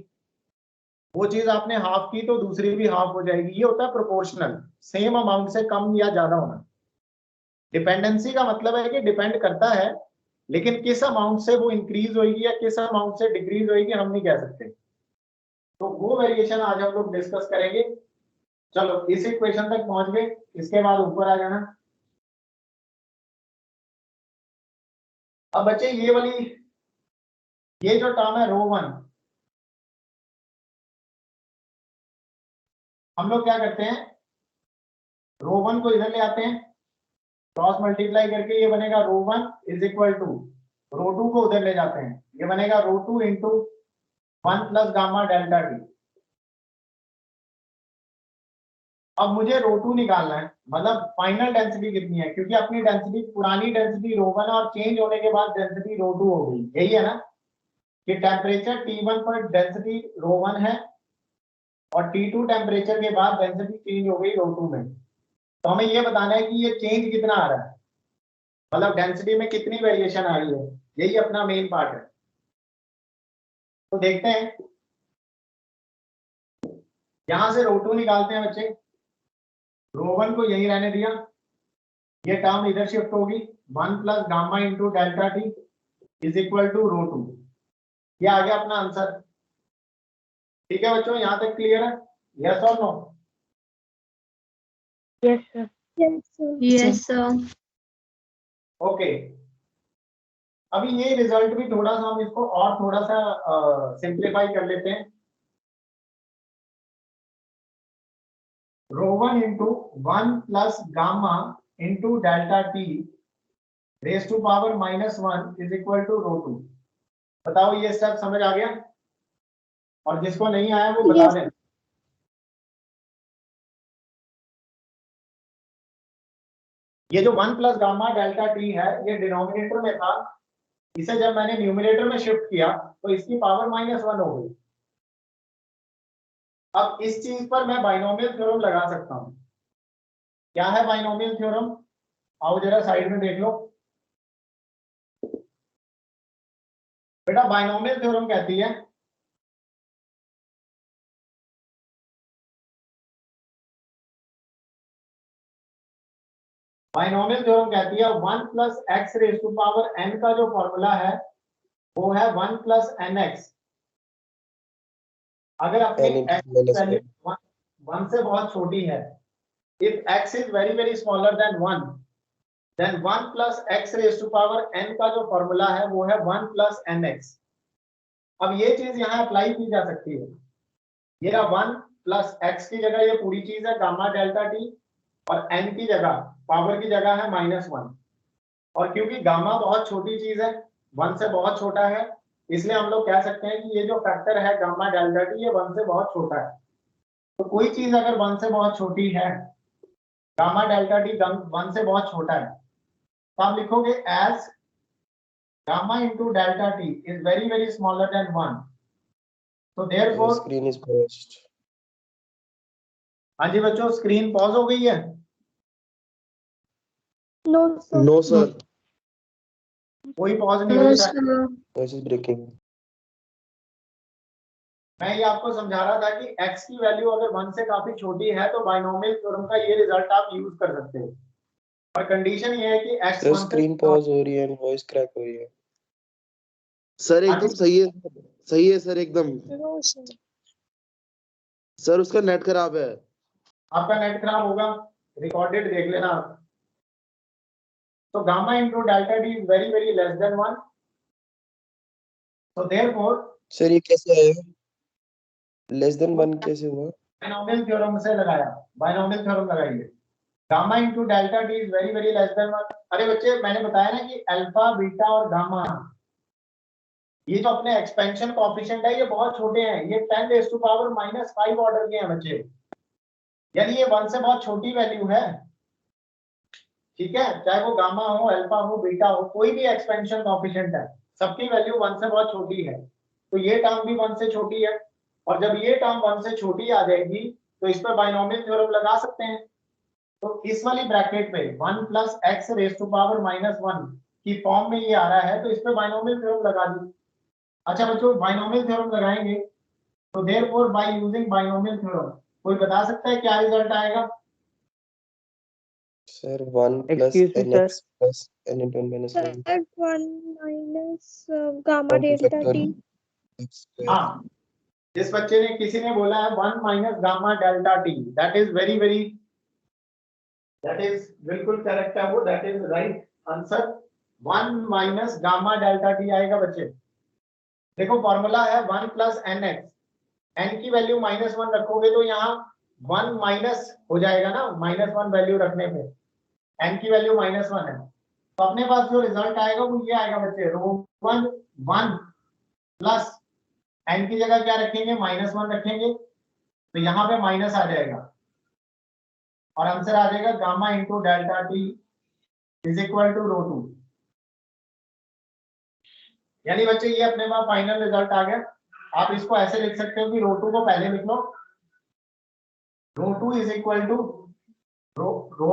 वो चीज आपने हाफ की तो दूसरी भी हाफ हो जाएगी, ये होता है प्रोपोर्शनल, सेम अमाउंट से कम या ज्यादा होना। डिपेंडेंसी का मतलब है कि डिपेंड करता है, लेकिन किस अमाउंट से वो इंक्रीज होगी या किस अमाउंट से डिक्रीज होगी हम नहीं कह सकते। तो वो वेरिएशन आज हम लोग डिस्कस करेंगे। चलो इस इक्वेशन तक पहुंच गए, इसके बाद ऊपर आ जाना। अब बच्चे ये वाली, ये जो टर्म है ρ1, हम लोग क्या करते हैं, ρ1 को इधर ले आते हैं, क्रॉस मल्टीप्लाई करके ये बनेगा ρ1 इज इक्वल टू ρ2 को उधर ले जाते हैं, ये बनेगा ρ2 into 1 plus gamma delta T. अब मुझे ρ2 निकालना है, मतलब फाइनल डेंसिटी कितनी है, क्योंकि अपनी डेंसिटी पुरानी डेंसिटी ρ1 और चेंज होने के बाद डेंसिटी ρ2 हो गई, यही है ना कि टेम्परेचर T1 पर डेंसिटी ρ1 है और T2 टेम्परेचर के बाद डेंसिटी चेंज हो गई ρ2 में। तो हमें ये बताना है कि ये चेंज कितना आ रहा है, मतलब डेंसिटी में कितनी वेरिएशन आ रही है, यही अपना मेन पार्ट है। तो देखते हैं, यहां से रो 2 निकालते हैं बच्चे, रो 1 को यही रहने दिया, ये टर्म इधर शिफ्ट होगी, 1 plus gamma into delta T is equal to rho 2। ये आ गया अपना आंसर। ठीक है बच्चों, यहां तक क्लियर है? यस और no? Yes, sir. Yes, sir. Yes, sir. Okay, अभी ये रिजल्ट भी थोड़ा सा हम इसको और थोड़ा सा सिंप्लीफाई कर लेते हैं। Rho 1 into 1 plus gamma into delta T raise to power -1 is equal to rho 2। बताओ ये स्टेप समझ आ गया? और जिसको नहीं आया वो बता Yes. दें। ये जो 1 प्लस गामा डेल्टा टी है, ये डिनोमिनेटर में था, इसे जब मैंने न्यूमिनेटर में शिफ्ट किया तो इसकी पावर -1 हो गई। अब इस चीज पर मैं बाइनोमियल थ्योरम लगा सकता हूं। क्या है बाइनोमियल थ्योरम? आओ जरा साइड में देख लो बेटा। बाइनोमियल थ्योरम कहती है बाइनोमियल थ्योरम कहती है 1 plus x raise to power n का जो फॉर्मूला है वो है 1 प्लस nx। अगर अपनी N into x minus value 1 से बहुत छोटी है, if x is very very smaller than 1, then 1 plus x raised to power n का जो फॉर्मूला है वो है 1 plus nx। अब ये चीज यहाँ अप्लाई की जा सकती है। ये रहा 1 प्लस x की जगह ये पूरी चीज है गामा डेल्टा टी, और n की जगह पावर की जगह है -1। और क्योंकि गामा बहुत छोटी चीज है, 1 से बहुत छोटा है, इसलिए हम लोग कह सकते हैं कि ये जो फैक्टर है गामा डेल्टा टी ये 1 से बहुत छोटा है। तो कोई चीज अगर 1 से बहुत छोटी है, गामा डेल्टा टी 1 से बहुत छोटा है, तो आप लिखोगे as gamma into delta T is very very smaller than 1। तो Your therefore, screen is paused. हाँ जी बच्चों, स्क्रीन पॉज हो गई है? No, sir. No, sir. कोई पॉज नहीं हो No, रही। sir. Voice is breaking. मैं ये आपको समझा रहा था कि x की वैल्यू अगर 1 से काफी छोटी है तो बाइनोमियल थ्योरम का ये रिजल्ट आप यूज कर सकते हो। और कंडीशन ये है कि x Sir, 1 screen pause हो रही है and voice crack हो रही है. सर एकदम सही है, सही है सर एकदम। No, sir. सर उसका नेट खराब है। आपका नेट खराब होगा, रिकॉर्डेड देख लेना आप। तो gamma into delta T is very very less than 1। तो देयरफॉर Sir, ये कैसे आया? Less than 1 कैसे हुआ? बाइनोमियल थ्योरम से लगाया, बाइनोमियल थ्योरम लगाइए। Gamma into delta T is very very less than 1। अरे बच्चे, मैंने बताया ना कि अल्फा बीटा और गामा, ये जो अपने एक्सपेंशन कोएफिशिएंट है ये बहुत छोटे हैं, ये 10 रेज़ टू पावर -5 ऑर्डर के हैं बच्चे, यानी ये 1 से बहुत छोटी वैल्यू है। ठीक है, चाहे वो गामा हो, अल्फा हो, बीटा हो, कोई भी एक्सपेंशन कोएफिशिएंट है, सबकी वैल्यू 1 से बहुत छोटी है। तो ये टर्म भी 1 से छोटी है, और जब ये टर्म 1 से छोटी आ जाएगी तो इस पर बाइनोमियल थ्योरम लगा सकते हैं। तो इस वाली ब्रैकेट पे 1 plus x raise to power -1 की फॉर्म में ये आ रहा है, तो इस पे बाइनोमियल थ्योरम लगा दी। अच्छा बच्चों, बाइनोमियल थ्योरम लगाएंगे तो therefore by using binomial theorem कोई बता सकता है क्या रिजल्ट आएगा? Sir, 1 plus Excuse me, nx plus n into n minus 1. Sir, 1 minus gamma 1 to delta factorial t. x square. हाँ, जिस बच्चे ने, किसी ने बोला है 1 minus gamma delta T, that is very very, that is बिल्कुल करेक्ट है वो, that is right answer. 1 minus gamma delta T आएगा बच्चे। देखो फॉर्मूला है 1 प्लस एन एक्स, एन की वैल्यू -1 रखोगे तो यहाँ 1 माइनस हो जाएगा ना, -1 वैल्यू रखने पे एन की वैल्यू -1 है, तो अपने पास जो रिजल्ट आएगा वो ये आएगा बच्चे, रो 1 प्लस एन की जगह क्या रखेंगे, -1 रखेंगे, तो यहाँ पे माइनस आ जाएगा और आंसर आ जाएगा gamma into delta T is equal to rho 2। यानी बच्चे ये अपने पास फाइनल रिजल्ट आ गया। आप इसको ऐसे लिख सकते हो कि रो 2 को पहले लिख लो, rho 2 is equal to rho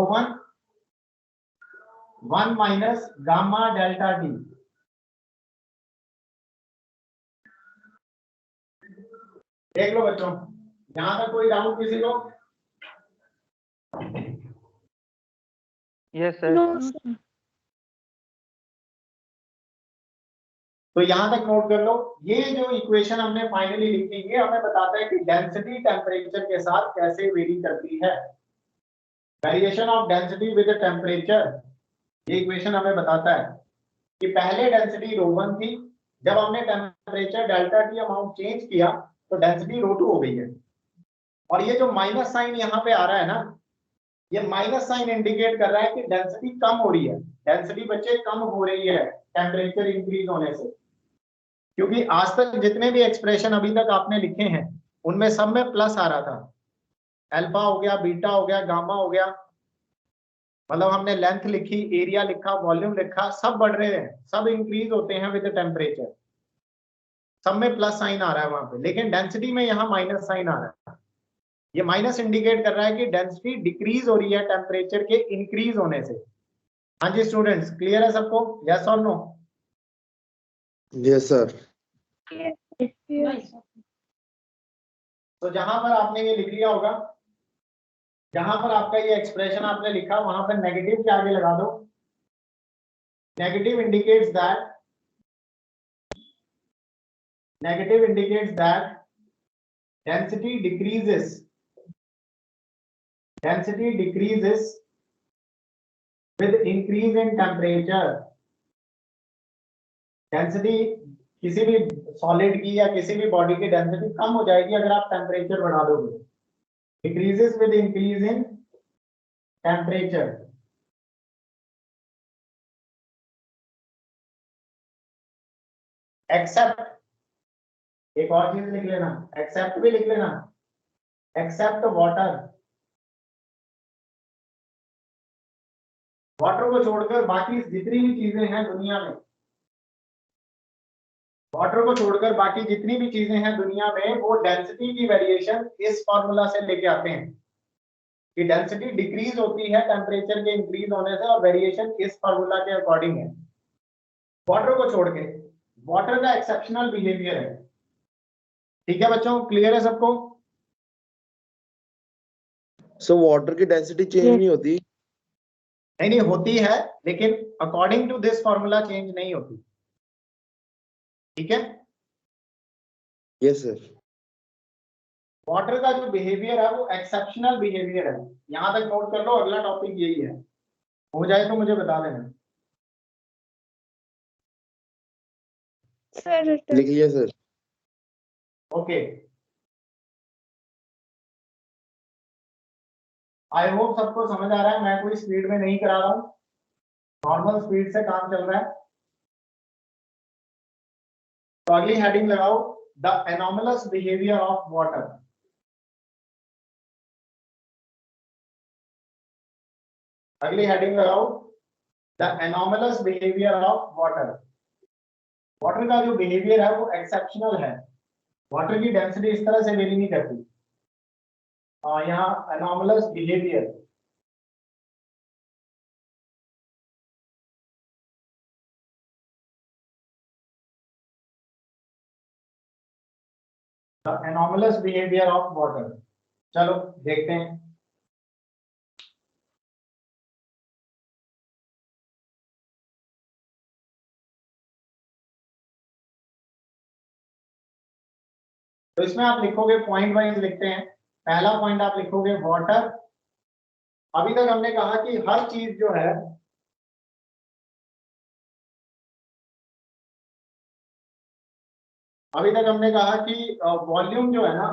one minus gamma delta T. देख लो बच्चों, यहां तक कोई डाउट किसी को? Yes sir. No, sir. तो यहां तक नोट कर लो, ये जो इक्वेशन हमने फाइनली लिखी है हमें बताता है कि डेंसिटी टेम्परेचर के साथ कैसे वेरी करती है। Variation of density with temperature, ये इक्वेशन हमें बताता है कि पहले डेंसिटी ρ1 थी, जब हमने temperature delta T amount change किया तो डेंसिटी ρ2 हो गई है। और ये जो माइनस साइन यहाँ पे आ रहा है ना, ये माइनस साइन इंडिकेट कर रहा है कि डेंसिटी कम हो रही है। डेंसिटी बच्चे कम हो रही है टेम्परेचर इंक्रीज होने से, क्योंकि आज तक जितने भी एक्सप्रेशन अभी तक आपने लिखे हैं उनमें सब में प्लस आ रहा था। अल्फा हो गया, बीटा हो गया, गामा हो गया, मतलब हमने लेंथ लिखी, एरिया लिखा, वॉल्यूम लिखा, सब बढ़ रहे हैं, सब इंक्रीज होते हैं विद टेम्परेचर, सब में प्लस साइन आ रहा है वहां पे। लेकिन डेंसिटी में यहाँ माइनस साइन आ रहा है। ये माइनस इंडिकेट कर रहा है कि डेंसिटी डिक्रीज हो रही है टेम्परेचर के इंक्रीज होने से। हाँ जी स्टूडेंट्स, क्लियर है सबको? यस और नो? Yes sir. Yes. तो जहां पर आपने ये लिख लिया होगा, जहां पर आपका ये एक्सप्रेशन आपने लिखा वहां पर नेगेटिव के आगे लगा दो। Negative indicates that density decreases with increase in temperature। Density किसी भी सॉलिड की या किसी भी बॉडी की डेंसिटी कम हो जाएगी अगर आप टेम्परेचर बढ़ा दोगे। Decreases with increase in temperature. Except, एक और चीज लिख लेना, एक्सेप्ट भी लिख लेना, एक्सेप्ट वाटर। वाटर को छोड़कर बाकी जितनी भी चीजें हैं दुनिया में, वाटर को छोड़कर बाकी जितनी भी चीजें हैं दुनिया में, वो डेंसिटी की वेरिएशन इस फॉर्मूला से लेके आते हैं कि डेंसिटी डिक्रीज होती है टेम्परेचर के इंक्रीज होने से, और वेरिएशन इस फॉर्मूला के अकॉर्डिंग है। वाटर को छोड़ के, वाटर का एक्सेप्शनल बिहेवियर है। ठीक है बच्चों, क्लियर है सबको? सो वाटर की डेंसिटी चेंज नहीं होती? नहीं होती है, लेकिन according to this formula change नहीं होती। ठीक है? Yes sir. वाटर का जो बिहेवियर है वो एक्सेप्शनल बिहेवियर है। यहां तक नोट कर लो, अगला टॉपिक यही है, हो जाए तो मुझे बता देना। Sir, लिख लिया सर। ओके, आई होप सबको समझ आ रहा है। मैं कोई स्पीड में नहीं करा रहा हूं, नॉर्मल स्पीड से काम चल रहा है। तो अगली हेडिंग लगाओ, the anomalous behaviour of water. अगली हेडिंग लगाओ, the anomalous behaviour of water. Water का जो बिहेवियर है वो एक्सेप्शनल है। वाटर की डेंसिटी इस तरह से वेरी नहीं करती। यहाँ anomalous behaviour, the anomalous behaviour of water. चलो देखते हैं। तो इसमें आप लिखोगे, पॉइंट वाइज लिखते हैं। पहला पॉइंट आप लिखोगे वाटर। अभी तक हमने कहा कि हर चीज जो है, अभी तक हमने कहा कि वॉल्यूम जो है ना,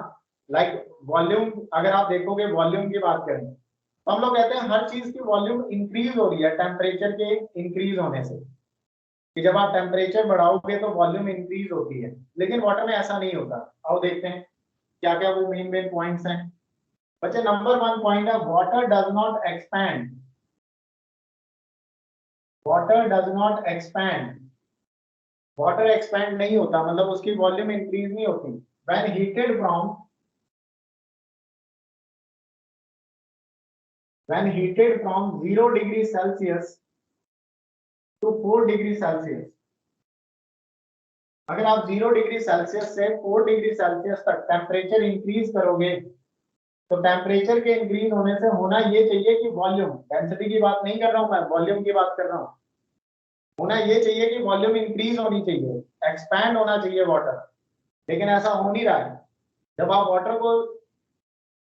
लाइक वॉल्यूम, अगर आप देखोगे वॉल्यूम की बात करें तो हम लोग कहते हैं हर चीज की वॉल्यूम इंक्रीज हो रही है टेम्परेचर के इंक्रीज होने से, कि जब आप टेम्परेचर बढ़ाओगे तो वॉल्यूम इंक्रीज होती है। लेकिन वाटर में ऐसा नहीं होता। आओ देखते हैं क्या क्या वो मेन पॉइंट्स हैं। बच्चे, नंबर 1 पॉइंट है, water does not expand. Water does not expand. Water expand नहीं होता, मतलब उसकी वॉल्यूम इंक्रीज नहीं होती। When heated from when heated from 0 degree Celsius to 4 degree Celsius. अगर आप 0 डिग्री सेल्सियस से 4 डिग्री सेल्सियस तक टेम्परेचर इंक्रीज करोगे तो टेम्परेचर के इंक्रीज होने से होना ये चाहिए कि वॉल्यूम, डेंसिटी की बात नहीं कर रहा हूं मैं, वॉल्यूम की बात कर रहा हूं, होना ये चाहिए कि वॉल्यूम इंक्रीज होनी चाहिए, एक्सपैंड होना चाहिए वाटर, लेकिन ऐसा हो नहीं रहा है। जब आप वाटर को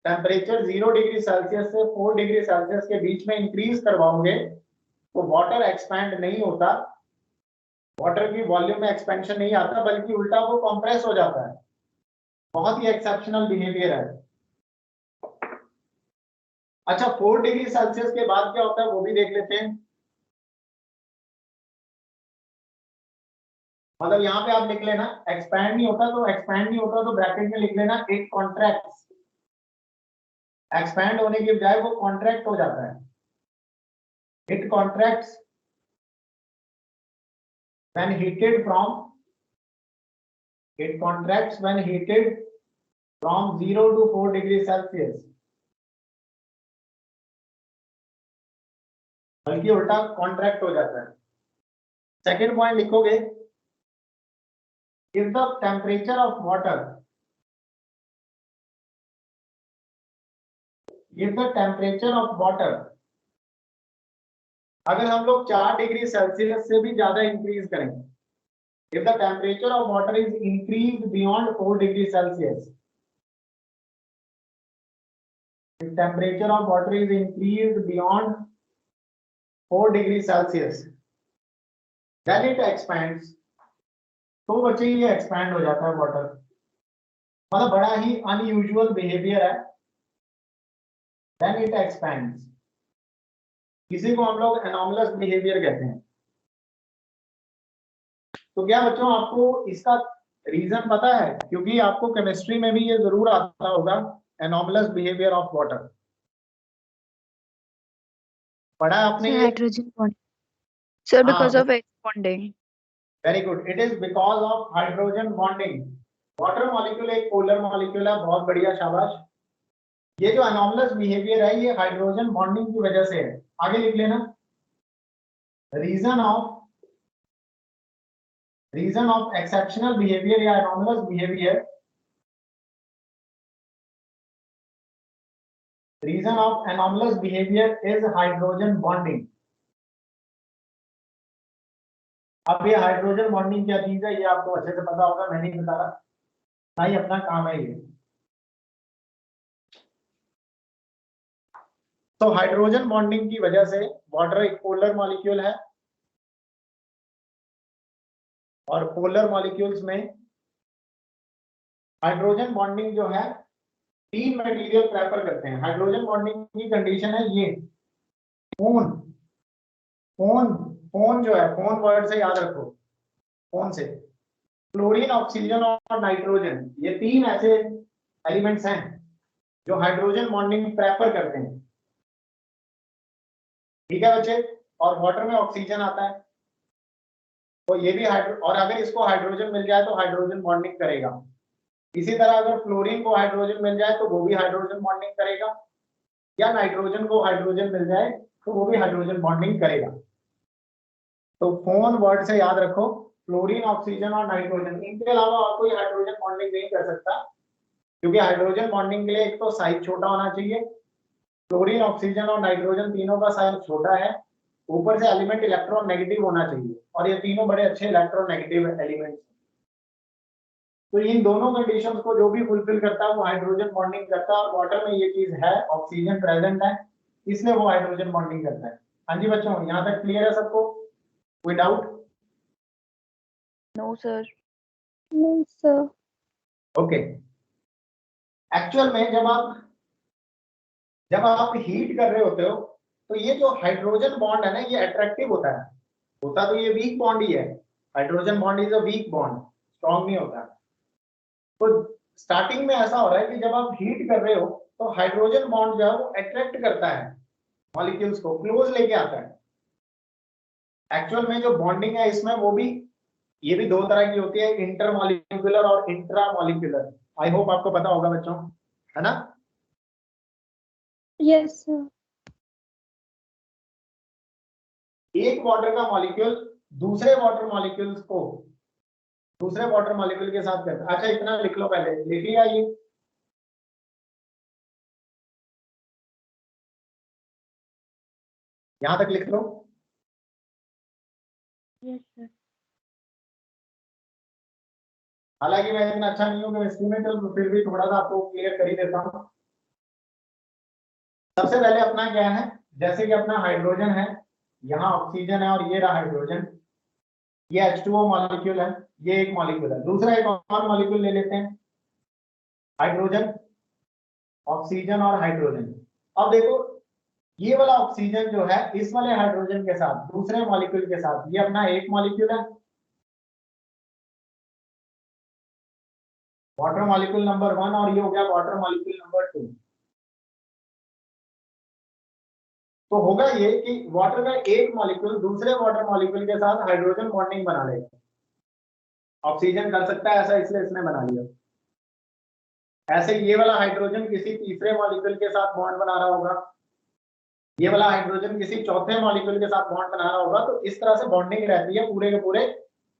टेम्परेचर 0 डिग्री सेल्सियस से 4 डिग्री सेल्सियस के बीच में इंक्रीज करवाओगे तो वाटर एक्सपैंड नहीं होता, वाटर की वॉल्यूम में एक्सपेंशन नहीं आता, बल्कि उल्टा वो कंप्रेस हो जाता है। बहुत ही एक्सेप्शनल बिहेवियर है। अच्छा, 4 डिग्री सेल्सियस के बाद क्या होता है वो भी देख लेते हैं। मतलब यहाँ पे आप लिख लेना एक्सपैंड नहीं होता, तो एक्सपैंड नहीं होता तो ब्रैकेट में लिख लेना इट कॉन्ट्रैक्ट्स। एक्सपैंड होने के बजाय वो कॉन्ट्रैक्ट हो जाता है। It contracts when heated from 0 to 4 degree Celsius, बल्कि उल्टा कॉन्ट्रैक्ट हो जाता है। सेकेंड पॉइंट लिखोगे, if the temperature of water, अगर हम लोग 4 डिग्री सेल्सियस से भी ज्यादा इंक्रीज करेंगे, if the temperature of water is increased beyond 4 degree Celsius, if temperature of water is increased beyond 4 degree Celsius, then it expands, तो बच्चे ये एक्सपैंड हो जाता है वाटर। मतलब बड़ा ही अनयूजुअल बिहेवियर है, then it expands। इसी को हम लोग एनॉमलस बिहेवियर कहते हैं। तो क्या बच्चों आपको इसका रीजन पता है? क्योंकि आपको केमिस्ट्री में भी ये जरूर आता होगा, एनॉमलस बिहेवियर ऑफ वाटर पढ़ा है आपने? Hydrogen bond sir, because of H bonding। Very good, it is because of hydrogen bonding. Water molecule एक पोलर मॉलिक्यूल है, बहुत बढ़िया, शाबाश। ये जो एनॉमलस बिहेवियर है ये हाइड्रोजन बॉन्डिंग की वजह से है। आगे लिख लेना, रीजन ऑफ एक्सेप्शनल बिहेवियर या anomalous behaviour, reason of anomalous behaviour is hydrogen bonding. अब ये हाइड्रोजन बॉन्डिंग क्या चीज है ये आपको अच्छे से पता होगा, मैं नहीं बता रहा, ना ही अपना काम है ये। तो हाइड्रोजन बॉन्डिंग की वजह से वाटर एक पोलर मॉलिक्यूल है और पोलर मॉलिक्यूल्स में हाइड्रोजन बॉन्डिंग जो है 3 मटेरियल प्रेफर करते हैं। हाइड्रोजन बॉन्डिंग की कंडीशन है ये, फोन जो है, फोन वर्ड से याद रखो, फोन से क्लोरीन, ऑक्सीजन और नाइट्रोजन, ये 3 ऐसे एलिमेंट्स हैं जो हाइड्रोजन बॉन्डिंग प्रेफर करते हैं। ठीक है बच्चे, और वाटर में ऑक्सीजन आता है तो ये भी और अगर इसको हाइड्रोजन मिल जाए तो हाइड्रोजन बॉन्डिंग करेगा। इसी तरह अगर फ्लोरीन को हाइड्रोजन मिल जाए तो वो भी हाइड्रोजन बॉन्डिंग करेगा, या नाइट्रोजन को हाइड्रोजन मिल जाए तो वो भी हाइड्रोजन बॉन्डिंग करेगा। तो फोन वर्ड से याद रखो, फ्लोरीन, ऑक्सीजन और नाइट्रोजन, इनके अलावा और कोई हाइड्रोजन बॉन्डिंग नहीं कर सकता, क्योंकि हाइड्रोजन बॉन्डिंग के लिए एक तो साइज छोटा होना चाहिए, फ्लोरीन, ऑक्सीजन और नाइट्रोजन तीनों का साइज छोटा है, ऊपर से एलिमेंट इलेक्ट्रॉन नेगेटिव होना चाहिए, और ये तीनों बड़े अच्छे इलेक्ट्रॉन नेगेटिव एलिमेंट्स। तो इन दोनों कंडीशंस को जो भी फुलफिल करता है वो हाइड्रोजन बॉन्डिंग करता है, और वाटर में ये चीज है, ऑक्सीजन प्रेजेंट है, इसलिए वो हाइड्रोजन बॉन्डिंग करता है। हाँ जी बच्चों, यहाँ तक क्लियर है सबको? कोई doubt? No sir. No, sir. Okay. Actual में जब आप हीट कर रहे होते हो तो ये जो हाइड्रोजन बॉन्ड है ना, ये अट्रैक्टिव होता तो ये वीक बॉन्ड ही है। Hydrogen bond is a weak bond, strong नहीं होता। तो स्टार्टिंग में ऐसा हो रहा है कि जब आप हीट कर रहे हो तो हाइड्रोजन बॉन्ड जो है वो अट्रैक्ट करता है मॉलिक्यूल्स को, क्लोज लेके आता है। एक्चुअल में जो बॉन्डिंग है इसमें वो भी, ये भी 2 तरह की होती है, इंटरमॉलिक्यूलर और इंट्रामॉलिक्यूलर। आई होप आपको पता होगा बच्चों, है ना? Yes, sir. एक वाटर का मॉलिक्यूल दूसरे वाटर मॉलिक्यूल्स को दूसरे वाटर मॉलिक्यूल के साथ करता है। अच्छा इतना लिख लो, पहले लिख लिया ये, यहां तक लिख लो। Yes, sir. हालांकि मैं इतना अच्छा नहीं हूँ केमिस्ट्री में, तो फिर भी थोड़ा सा आपको क्लियर कर ही देता हूँ। सबसे पहले अपना क्या है, जैसे कि अपना हाइड्रोजन है, यहाँ ऑक्सीजन है और ये रहा हाइड्रोजन, ये H2O मॉलिक्यूल है, ये एक मॉलिक्यूल है। दूसरा एक और मॉलिक्यूल ले लेते हैं, हाइड्रोजन, ऑक्सीजन और हाइड्रोजन। अब देखो ये वाला ऑक्सीजन जो है इस वाले हाइड्रोजन के साथ दूसरे मॉलिक्यूल के साथ, ये अपना एक मॉलिक्यूल है, वाटर मॉलिक्यूल नंबर 1, और ये हो गया वाटर मॉलिक्यूल नंबर 2। तो होगा ये कि वाटर का एक मॉलिक्यूल दूसरे वाटर मॉलिक्यूल के साथ हाइड्रोजन बॉन्डिंग बना लेगा। ऑक्सीजन कर सकता है ऐसा, इसलिए इसने बना लिया। ऐसे ये वाला हाइड्रोजन किसी तीसरे मॉलिक्यूल के साथ बॉन्ड बना रहा होगा, ये वाला हाइड्रोजन किसी चौथे मॉलिक्यूल के साथ बॉन्ड बना रहा होगा। तो इस तरह से बॉन्डिंग रहती है पूरे के पूरे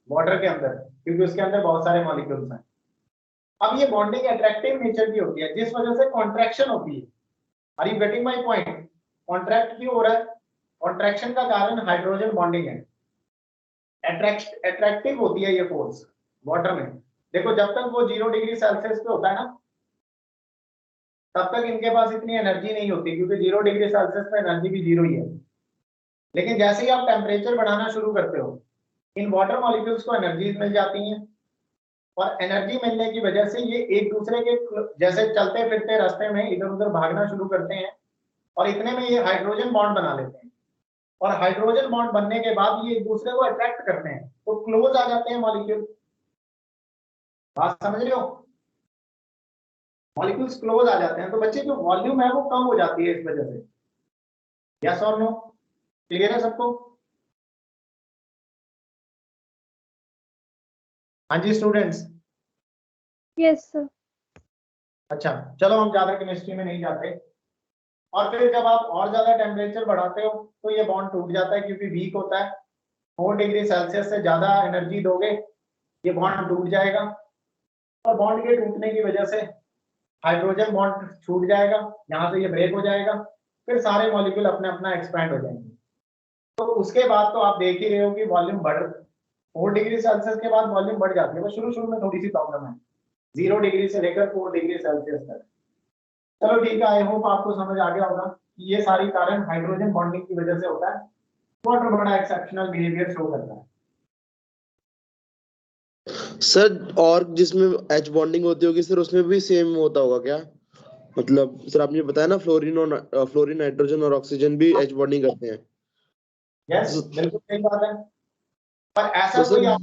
वाटर के अंदर, क्योंकि उसके अंदर बहुत सारे मॉलिक्यूल्स हैं। अब ये बॉन्डिंग अट्रैक्टिव नेचर की होती है, जिस वजह से कॉन्ट्रैक्शन होती है। Are you getting my point? Contract क्यों हो रहा है? कॉन्ट्रैक्शन का कारण हाइड्रोजन बॉन्डिंग है। अट्रैक्टिव होती है ये फोर्स वाटर में। देखो जब तक वो 0 डिग्री सेल्सियस पे होता है ना, तब तक इनके पास इतनी एनर्जी नहीं होती, क्योंकि 0 डिग्री सेल्सियस पे एनर्जी भी 0 ही है। लेकिन जैसे ही आप टेम्परेचर बढ़ाना शुरू करते हो, इन वाटर मॉलिक्यूल्स को एनर्जीज मिल जाती हैं, और एनर्जी मिलने की वजह से ये एक दूसरे के जैसे चलते फिरते रास्ते में इधर उधर भागना शुरू करते हैं, और इतने में ये हाइड्रोजन बॉन्ड बना लेते हैं। और हाइड्रोजन बॉन्ड बनने के बाद ये एक दूसरे को अट्रैक्ट करते हैं, तो क्लोज आ जाते हैं मॉलिक्यूल। बात समझ रहे हो? मॉलिक्यूल्स क्लोज आ जाते हैं, तो बच्चे जो वॉल्यूम है वो कम हो जाती है इस वजह से। यस और नो? क्लियर है सबको? हाँ जी स्टूडेंट्स। Yes, sir. अच्छा चलो हम ज्यादा केमिस्ट्री में नहीं जाते। और फिर जब आप और ज्यादा टेम्परेचर बढ़ाते हो तो ये बॉन्ड टूट जाता है, क्योंकि वीक होता है। 4 डिग्री सेल्सियस से ज्यादा एनर्जी दोगे, ये बॉन्ड टूट जाएगा, और बॉन्ड के टूटने की वजह से हाइड्रोजन बॉन्ड छूट जाएगा, यहाँ से ये ब्रेक हो जाएगा, फिर सारे मॉलिक्यूल अपने अपना एक्सपैंड हो जाएंगे। तो उसके बाद तो आप देख ही रहे हो कि वॉल्यूम बढ़ 4 डिग्री सेल्सियस के बाद वॉल्यूम बढ़ जाती है। बस शुरू में थोड़ी सी प्रॉब्लम है, 0 डिग्री से लेकर 4 डिग्री सेल्सियस तक। चलो ठीक है, आई होप आपको समझ आ गया होगा कि ये सारी कारण हाइड्रोजन बॉन्डिंग की वजह से होता है। वाटर बड़ा एक्सेप्शनल बिहेवियर शो करता है। सर और जिसमें एच बॉन्डिंग होती होगी सर, उसमें भी सेम होता होगा क्या? मतलब सर आपने बताया ना, फ्लोरीन नाइट्रोजन और ऑक्सीजन भी एच बॉन्डिंग करते हैं। यस बिल्कुल सही बात है। पर तो सर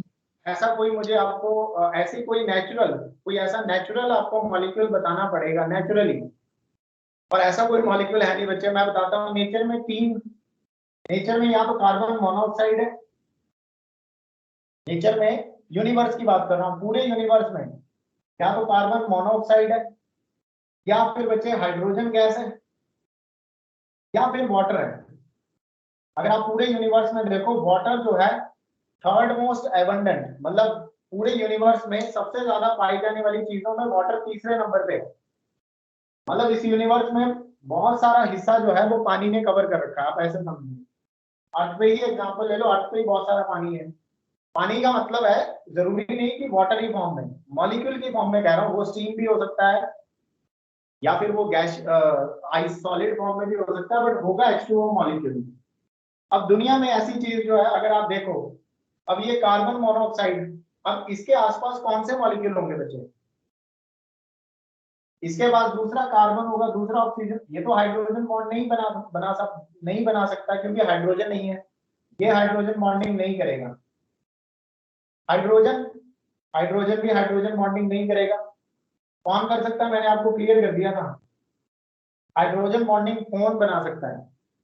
ऐसा कोई मुझे आपको ऐसी कोई ऐसा नेचुरल आपको मॉलिक्यूल बताना पड़ेगा नेचुरली। और ऐसा कोई मॉलिक्यूल है नहीं बच्चे, मैं बताता हूँ। नेचर में या तो कार्बन मोनोऑक्साइड है, नेचर में, यूनिवर्स की बात कर रहा हूँ, पूरे यूनिवर्स में या तो कार्बन मोनोऑक्साइड है, या फिर बच्चे हाइड्रोजन गैस है, या फिर वाटर है। अगर आप पूरे यूनिवर्स में देखो, वाटर जो है थर्ड मोस्ट एबंडेंट, मतलब पूरे यूनिवर्स में सबसे ज्यादा पाई जाने वाली चीजों में वाटर तीसरे नंबर पे है। मतलब इस यूनिवर्स में बहुत सारा हिस्सा जो है वो पानी ने कवर कर रखा है, आप ऐसे समझिए। अर्थ पे ही एग्जांपल ले लो, अर्थ पे ही बहुत सारा पानी है। पानी का मतलब है जरूरी नहीं कि वाटर की फॉर्म में, मॉलिक्यूल की फॉर्म में कह रहा हूँ। वो स्टीम भी हो सकता है, या फिर वो गैस आइस सॉलिड फॉर्म में भी हो सकता है, बट होगा H2O मॉलिक्यूल। अब दुनिया में ऐसी चीज जो है, अगर आप देखो, अब ये कार्बन मोनोऑक्साइड, अब इसके आसपास कौन से मॉलिक्यूल होंगे बच्चे? इसके बाद दूसरा कार्बन होगा, दूसरा ऑक्सीजन। ये तो हाइड्रोजन बॉन्ड नहीं बना सकता, क्योंकि हाइड्रोजन नहीं है, ये हाइड्रोजन बॉन्डिंग नहीं करेगा। हाइड्रोजन हाइड्रोजन भी हाइड्रोजन बॉन्डिंग नहीं करेगा। कौन कर सकता है? मैंने आपको क्लियर कर दिया था, हाइड्रोजन बॉन्डिंग कौन बना सकता है?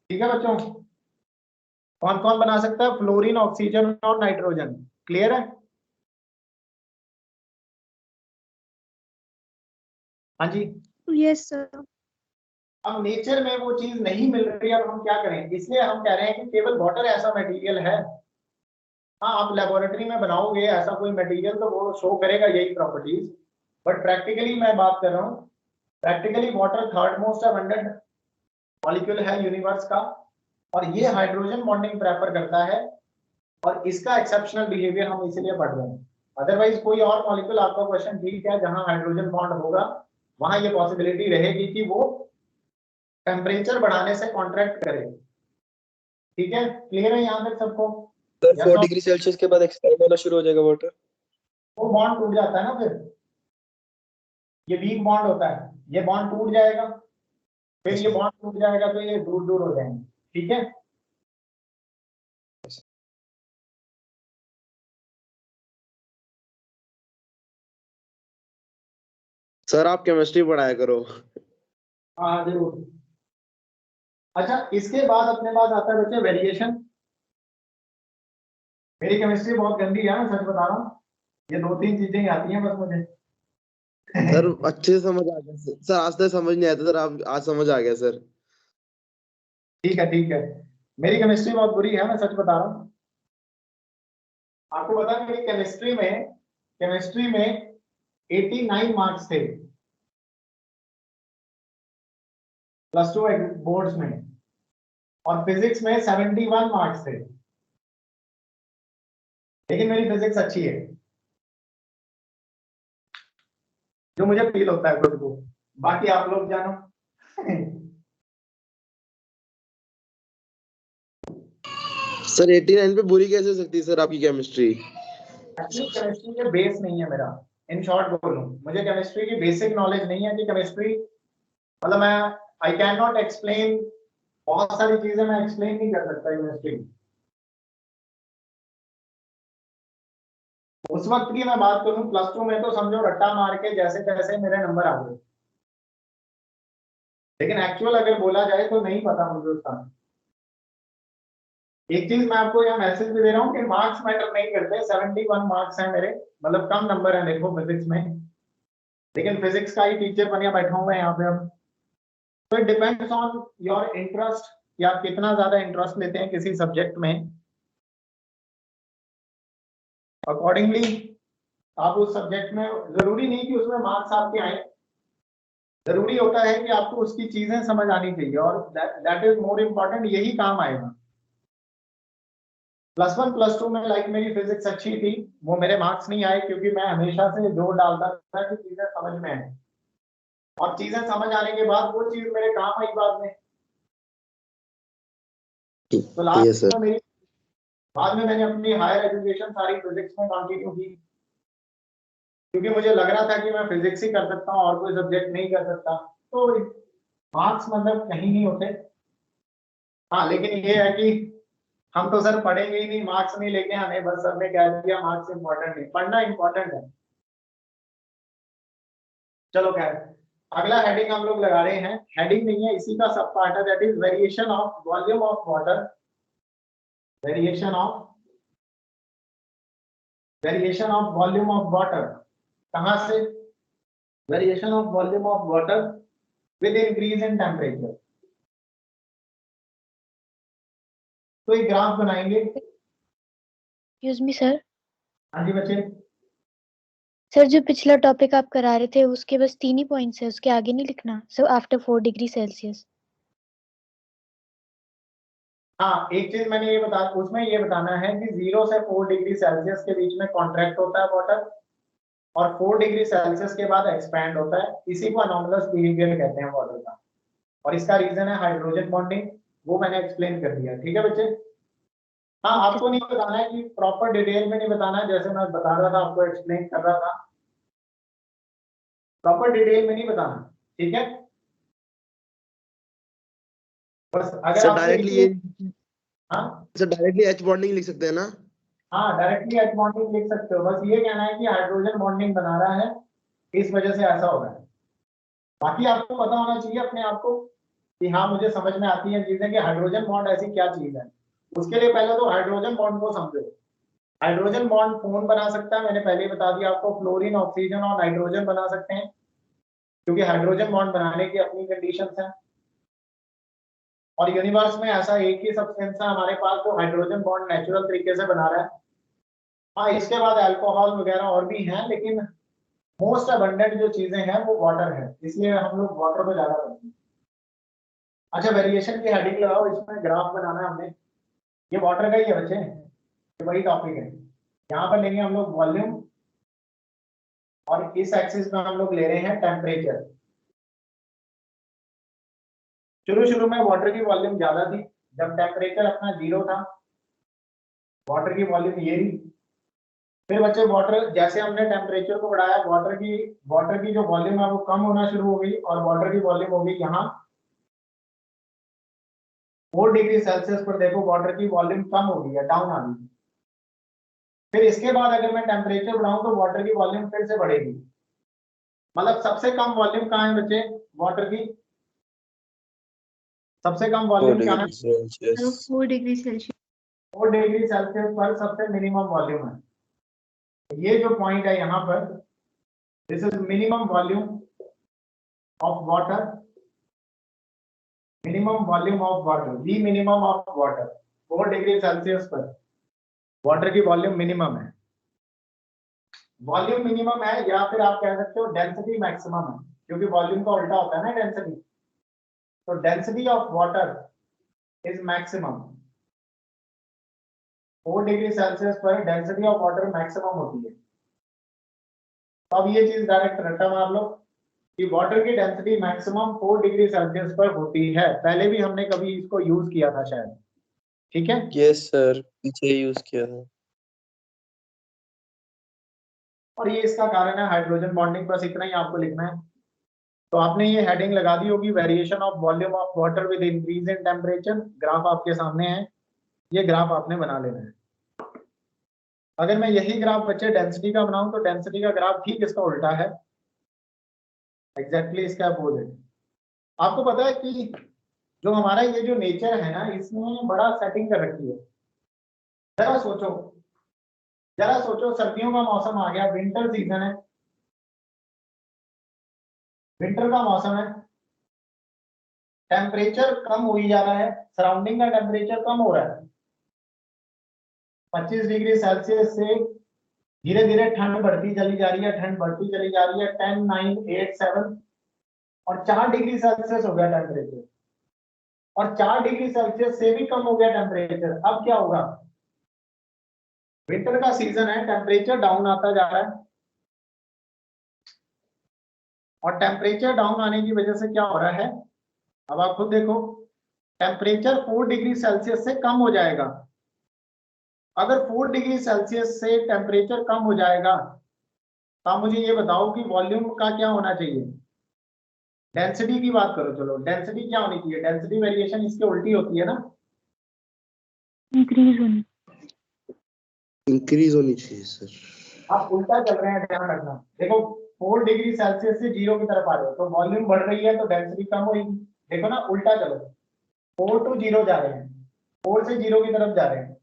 ठीक है बच्चों, कौन कौन बना सकता है? फ्लोरीन, ऑक्सीजन और नाइट्रोजन। क्लियर है? हाँ जी। Yes, sir. अब नेचर में वो चीज नहीं मिल रही, अब हम क्या करें? इसलिए हम कह रहे हैं कि केवल वाटर ऐसा मटेरियल है। हाँ, आप लेबोरेटरी में बनाओगे ऐसा कोई मटेरियल तो वो शो करेगा यही प्रॉपर्टीज, बट प्रैक्टिकली मैं बात कर रहा हूँ, practically water third most abundant molecule है यूनिवर्स का, और ये हाइड्रोजन बॉन्डिंग प्रेफर करता है, और इसका एक्सेप्शनल बिहेवियर हम इसीलिए पढ़ रहे हैं। अदरवाइज कोई और मॉलिक्यूल, आपका क्वेश्चन ठीक है, जहां हाइड्रोजन बॉन्ड होगा वहां ये पॉसिबिलिटी रहेगी कि वो टेम्परेचर बढ़ाने से कॉन्ट्रैक्ट करे। ठीक है, क्लियर है यहाँ तक सबको? Sir Yes 4 or- degree Celsius के बाद एक्सपैंड होना शुरू हो जाएगा वाटर। वो बॉन्ड टूट जाता है ना, फिर ये वीक बॉन्ड होता है, ये बॉन्ड टूट जाएगा, फिर ये बॉन्ड टूट जाएगा तो ये दूर दूर हो जाएंगे। ठीक है, सर आप केमिस्ट्री पढ़ाया करो। हाँ जरूर। अच्छा, इसके बाद अपने पास आता है बच्चे वेरिएशन। मेरी केमिस्ट्री बहुत गंदी है, मैं सच बता रहा हूँ, ये 2-3 चीजें ही आती हैं बस मुझे। सर अच्छे से समझ आ गया सर, आज तक समझ नहीं आया था सर, आप आज समझ आ गया सर। ठीक है ठीक है, मेरी केमिस्ट्री बहुत बुरी है, मैं सच बता रहा हूँ। आपको पता है मेरी केमिस्ट्री में 89 मार्क्स थे +2 बोर्ड्स में, और फिजिक्स में 71 मार्क्स थे, लेकिन मेरी फिजिक्स अच्छी है, जो मुझे फील होता है खुद को, बाकी आप लोग जानो। सर 89 पे बुरी कैसे हो सकती है सर आपकी केमिस्ट्री? एक्चुअली केमिस्ट्री के बेस नहीं है मेरा, इन शॉर्ट बोलूं, मुझे केमिस्ट्री की बेसिक नॉलेज नहीं है कि केमिस्ट्री, मतलब मैं आई कैन नॉट एक्सप्लेन, बहुत सारी चीजें मैं एक्सप्लेन नहीं कर सकता केमिस्ट्री। उस वक्त की मैं बात करूं, +2 में तो समझो रट्टा मार के जैसे तैसे मेरे नंबर आ गए, लेकिन एक्चुअल अगर बोला जाए तो नहीं पता मुझे उसका। एक चीज मैं आपको यहाँ मैसेज भी दे रहा हूँ कि मार्क्स मैटर नहीं करते, 71 मार्क्स हैं मेरे, मतलब कम नंबर है देखो फिजिक्स में, लेकिन फिजिक्स का ही टीचर बनिया बैठा हुआ है यहाँ पे अब। तो it depends on your interest कि आप कितना ज्यादा इंटरेस्ट लेते हैं किसी सब्जेक्ट में, अकॉर्डिंगली आप उस सब्जेक्ट में, जरूरी नहीं कि उसमें मार्क्स आपके आए, जरूरी होता है कि आपको उसकी चीजें समझ आनी चाहिए, और दैट इज मोर इम्पोर्टेंट, यही काम आएगा। +1 +2 में लाइक मेरी फिजिक्स अच्छी थी, वो मेरे मार्क्स नहीं आए क्योंकि मैं हमेशा से जोर डालता था कि चीजें समझ में आए, और चीजें समझ आने के बाद वो चीज मेरे काम आई बाद में। तो यस लास्ट सर। में मेरी, बाद में मैंने अपनी हायर एजुकेशन सारी फिजिक्स में कंटिन्यू की, क्योंकि मुझे लग रहा था कि मैं फिजिक्स ही कर सकता हूँ और कोई सब्जेक्ट नहीं कर सकता, तो मार्क्स मतलब कहीं नहीं होते। हाँ, लेकिन ये है कि हम तो सर पढ़ेंगे ही नहीं, मार्क्स नहीं लेके हमें, बस सर ने कह दिया मार्क्स इंपॉर्टेंट नहीं, पढ़ना इंपॉर्टेंट है। चलो खैर, अगला हेडिंग हम लोग लगा रहे हैं, हेडिंग नहीं है, इसी का सब पार्ट है, that is variation of volume of water, variation of volume of water. कहां से? Variation of volume of water with increase in temperature. तो एक ग्राफ बनाएंगे। Excuse me sir. हाँ जी बच्चे। सर जो पिछला टॉपिक आप करा रहे थे उसके बस 3 ही पॉइंट्स है, उसके आगे नहीं लिखना, सो आफ्टर 4 डिग्री सेल्सियस। हाँ, एक चीज मैंने ये बता, उसमें ये बताना है कि 0 से 4 डिग्री सेल्सियस के बीच में कॉन्ट्रैक्ट होता है वाटर, और 4 डिग्री सेल्सियस के बाद एक्सपैंड होता है, इसी को अनोमलस बिहेवियर कहते हैं वाटर का, और इसका रीजन है हाइड्रोजन बॉन्डिंग, वो मैंने एक्सप्लेन कर दिया। ठीक है बच्चे? हाँ, आपको नहीं बताना है कि प्रॉपर डिटेल में नहीं बताना है, जैसे मैं बता रहा था आपको, एक्सप्लेन कर रहा था, प्रॉपर डिटेल में नहीं बताना। ठीक है, बस अगर सर आपको डायरेक्टली ये, हाँ सर डायरेक्टली एच बॉन्डिंग लिख सकते हैं ना? हाँ, डायरेक्टली एच बॉन्डिंग लिख सकते हो, बस ये कहना है कि हाइड्रोजन बॉन्डिंग बना रहा है, इस वजह से ऐसा हो रहा है। बाकी आपको पता होना चाहिए अपने आप को कि हाँ, मुझे समझ में आती है चीजें कि हाइड्रोजन बॉन्ड ऐसी क्या चीज है। उसके लिए पहले तो हाइड्रोजन बॉन्ड को समझो। हाइड्रोजन बॉन्ड कौन बना सकता है? मैंने पहले ही बता दिया आपको, फ्लोरीन, ऑक्सीजन और नाइट्रोजन बना सकते हैं, क्योंकि हाइड्रोजन बॉन्ड बनाने की अपनी कंडीशंस हैं। और यूनिवर्स में ऐसा एक ही सब्सटेंस है हमारे पास जो हाइड्रोजन बॉन्ड नेचुरल तरीके से बना रहा है। हाँ, इसके बाद अल्कोहल वगैरह और भी हैं, लेकिन मोस्ट अबंडेंट जो चीजें हैं वो वाटर है, इसलिए हम लोग वाटर पे ज्यादा करते हैं। अच्छा, वेरिएशन की हेडिंग लगाओ, इसमें ग्राफ बनाना है हमने। ये वाटर का ही है बच्चे, ये वही टॉपिक है। यहाँ पर लेंगे हम लोग वॉल्यूम, और इस एक्सिस में हम लोग ले रहे हैं टेम्परेचर। शुरू में वाटर की वॉल्यूम ज्यादा थी, जब टेम्परेचर अपना 0 था, वाटर की वॉल्यूम ये थी। फिर बच्चे वाटर, जैसे हमने टेम्परेचर को बढ़ाया, वाटर की जो वॉल्यूम है वो कम होना शुरू हो गई, और वाटर की वॉल्यूम हो गई यहाँ 4 डिग्री सेल्सियस पर। देखो वाटर की वॉल्यूम कम हो गई है, डाउन आ गई। फिर इसके बाद अगर मैं टेम्परेचर बढ़ाऊं तो वाटर की वॉल्यूम फिर से बढ़ेगी। मतलब सबसे कम वॉल्यूम कहाँ है बच्चे वाटर की? सबसे कम 4 वॉल्यूम क्या है? Degree Celsius. 4 degree Celsius. 4 degree Celsius पर सबसे मिनिमम वॉल्यूम है। ये जो पॉइंट है यहाँ पर, this is minimum volume of water, minimum volume of water, we minimum of water. 4 degree Celsius पर वाटर की वॉल्यूम मिनिमम है। वॉल्यूम मिनिमम है, या फिर आप कह सकते हो डेंसिटी मैक्सिमम है, क्योंकि वॉल्यूम का उल्टा होता है ना डेंसिटी। तो density of water is maximum. 4 degree Celsius पर डेंसिटी ऑफ वाटर मैक्सिमम होती है। तो अब ये चीज डायरेक्ट रट्टा मार लो कि वाटर की डेंसिटी मैक्सिमम 4 डिग्री सेल्सियस पर होती है। पहले भी हमने कभी इसको यूज किया था शायद, ठीक है? यस सर, पीछे यूज किया था। और ये इसका कारण है हाइड्रोजन बॉन्डिंग। बस इतना ही आपको लिखना है। तो आपने ये हेडिंग लगा दी होगी, variation of volume of water with increase in temperature. Graph आपके सामने है, ये ग्राफ आपने बना लेना है। अगर मैं यही ग्राफ बच्चे डेंसिटी का बनाऊं तो डेंसिटी का ग्राफ ठीक इसका उल्टा है, एग्जैक्टली इसका अपोजिट। आपको पता है कि जो हमारा ये जो नेचर है ना, इसमें बड़ा सेटिंग कर रखी है। जरा सोचो, जरा सोचो, सर्दियों का मौसम आ गया, विंटर सीजन है, विंटर का मौसम है, टेम्परेचर कम हो ही जा रहा है, सराउंडिंग का टेम्परेचर कम हो रहा है। 25 डिग्री सेल्सियस से धीरे धीरे ठंड बढ़ती चली जा रही है, ठंड बढ़ती चली जा रही है। 10, 9, 8, 7 और 4 डिग्री सेल्सियस हो गया टेम्परेचर, और 4 डिग्री सेल्सियस से भी कम हो गया टेम्परेचर। अब क्या होगा? विंटर का सीजन है, टेम्परेचर डाउन आता जा रहा है, और टेम्परेचर डाउन आने की वजह से क्या हो रहा है? अब आप खुद देखो, टेम्परेचर 4 डिग्री सेल्सियस से कम हो जाएगा। अगर 4 डिग्री सेल्सियस से टेम्परेचर कम हो जाएगा तो आप मुझे ये बताओ कि वॉल्यूम का क्या होना चाहिए? डेंसिटी की बात करो, चलो डेंसिटी क्या होनी चाहिए? डेंसिटी वेरिएशन इसके उल्टी होती है ना, इंक्रीज होनी। इंक्रीज होनी चाहिए सर। आप उल्टा चल रहे हैं, ध्यान रखना। देखो 4 डिग्री सेल्सियस से 0 की तरफ आ रहे हो तो वॉल्यूम बढ़ रही है, तो डेंसिटी कम होगी। देखो ना, उल्टा चलो, 4 to 0 जा रहे हैं, 4 से 0 की तरफ जा रहे हैं,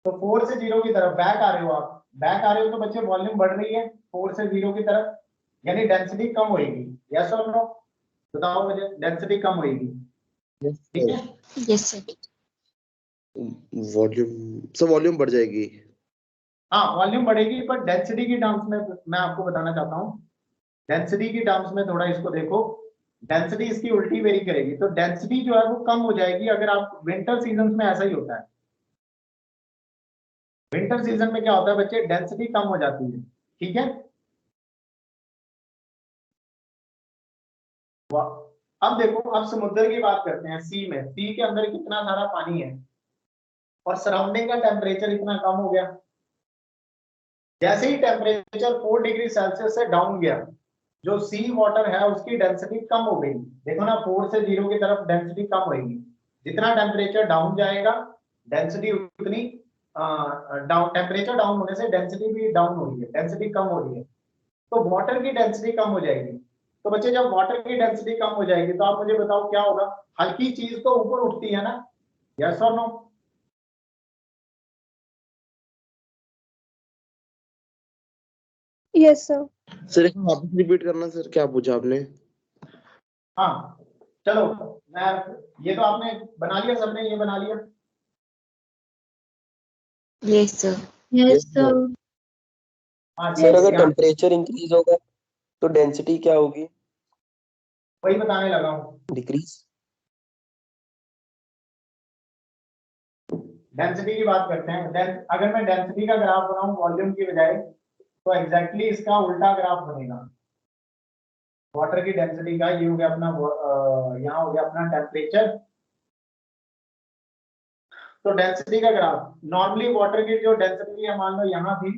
तो 4 से 0 की तरफ बैक आ रहे हो। आप बैक आ रहे हो तो बच्चे वॉल्यूम बढ़ रही है 4 से 0 की तरफ, यानी डेंसिटी कम होगी। यस और नो? बताओ मुझे, डेंसिटी कम होगी, ठीक है? Yes sir. वॉल्यूम बढ़ जाएगी। हाँ, वॉल्यूम बढ़ेगी, पर डेंसिटी की टर्म्स में मैं आपको बताना चाहता हूँ। डेंसिटी की टर्म्स में थोड़ा इसको देखो, डेंसिटी इसकी उल्टी वेरी करेगी, तो डेंसिटी जो है वो कम हो जाएगी। अगर आप विंटर सीजन में ऐसा ही होता है, विंटर सीजन में क्या होता है बच्चे? डेंसिटी कम हो जाती है, ठीक है? अब देखो, अब समुद्र की बात करते हैं। सी में, सी के अंदर कितना सारा पानी है, और सराउंडिंग का टेम्परेचर इतना कम हो गया। जैसे ही टेम्परेचर 4 डिग्री सेल्सियस से डाउन गया, जो सी वाटर है उसकी डेंसिटी कम हो गई। देखो ना, 4 से 0 की तरफ डेंसिटी कम होगी। जितना टेम्परेचर डाउन जाएगा, डेंसिटी उतनी डाउन, टेम्परेचर डाउन होने से डेंसिटी भी डाउन हो रही है, डेंसिटी कम हो रही है, तो वाटर की डेंसिटी कम हो जाएगी। तो बच्चे, जब वाटर की डेंसिटी कम हो जाएगी तो आप मुझे बताओ क्या होगा? हल्की चीज तो ऊपर उठती है ना, यस और नो? Yes sir. सर एक वापस रिपीट करना सर, क्या पूछा आपने? हाँ, चलो मैं, ये तो आपने बना लिया, सबने ये बना लिया। Yes, sir. Yes, sir. sir. हाँ सर अगर यहाँ टेम्परेचर इंक्रीज होगा तो डेंसिटी क्या होगी? वही बताने लगा हूँ। डिक्रीज। डेंसिटी की बात करते हैं। अगर मैं डेंसिटी का ग्राफ बनाऊं वॉल्यूम की बजाय, तो एग्जैक्टली इसका उल्टा ग्राफ बनेगा। वाटर की डेंसिटी का ये हो गया अपना, यहाँ हो गया अपना टेम्परेचर। तो डेंसिटी का ग्राफ, नॉर्मली वाटर की जो डेंसिटी है मान लो यहाँ थी,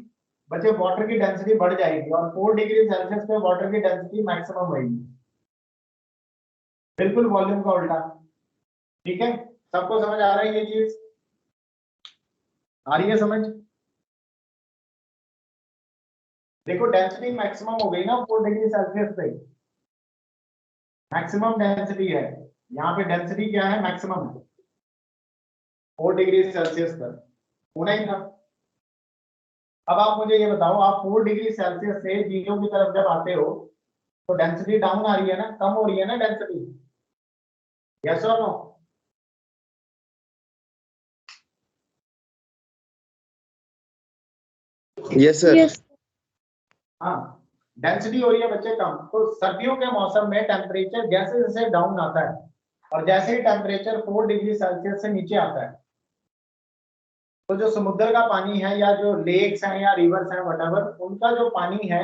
बच्चे वाटर की डेंसिटी बढ़ जाएगी और 4 डिग्री सेल्सियस पे वाटर की डेंसिटी मैक्सिमम होगी। बिल्कुल वॉल्यूम का उल्टा। ठीक है, सबको समझ आ रहा है ये चीज? आ रही है समझ? देखो डेंसिटी मैक्सिमम हो गई ना 4 डिग्री सेल्सियस पे, मैक्सिमम डेंसिटी है। यहाँ पे डेंसिटी क्या है? मैक्सिमम है 4 डिग्री सेल्सियस पर होना ही था। अब आप मुझे ये बताओ, आप 4 डिग्री सेल्सियस से 0 की तरफ जब आते हो तो डेंसिटी डाउन आ रही है ना, कम हो रही है ना डेंसिटी? यस और नो? Yes sir. Yes. हाँ, डेंसिटी हो रही है बच्चे कम। तो सर्दियों के मौसम में टेम्परेचर जैसे जैसे डाउन आता है और जैसे ही टेम्परेचर 4 डिग्री सेल्सियस से नीचे आता है, तो जो समुद्र का पानी है या जो लेक्स हैं या रिवर्स हैं वटएवर, उनका जो पानी है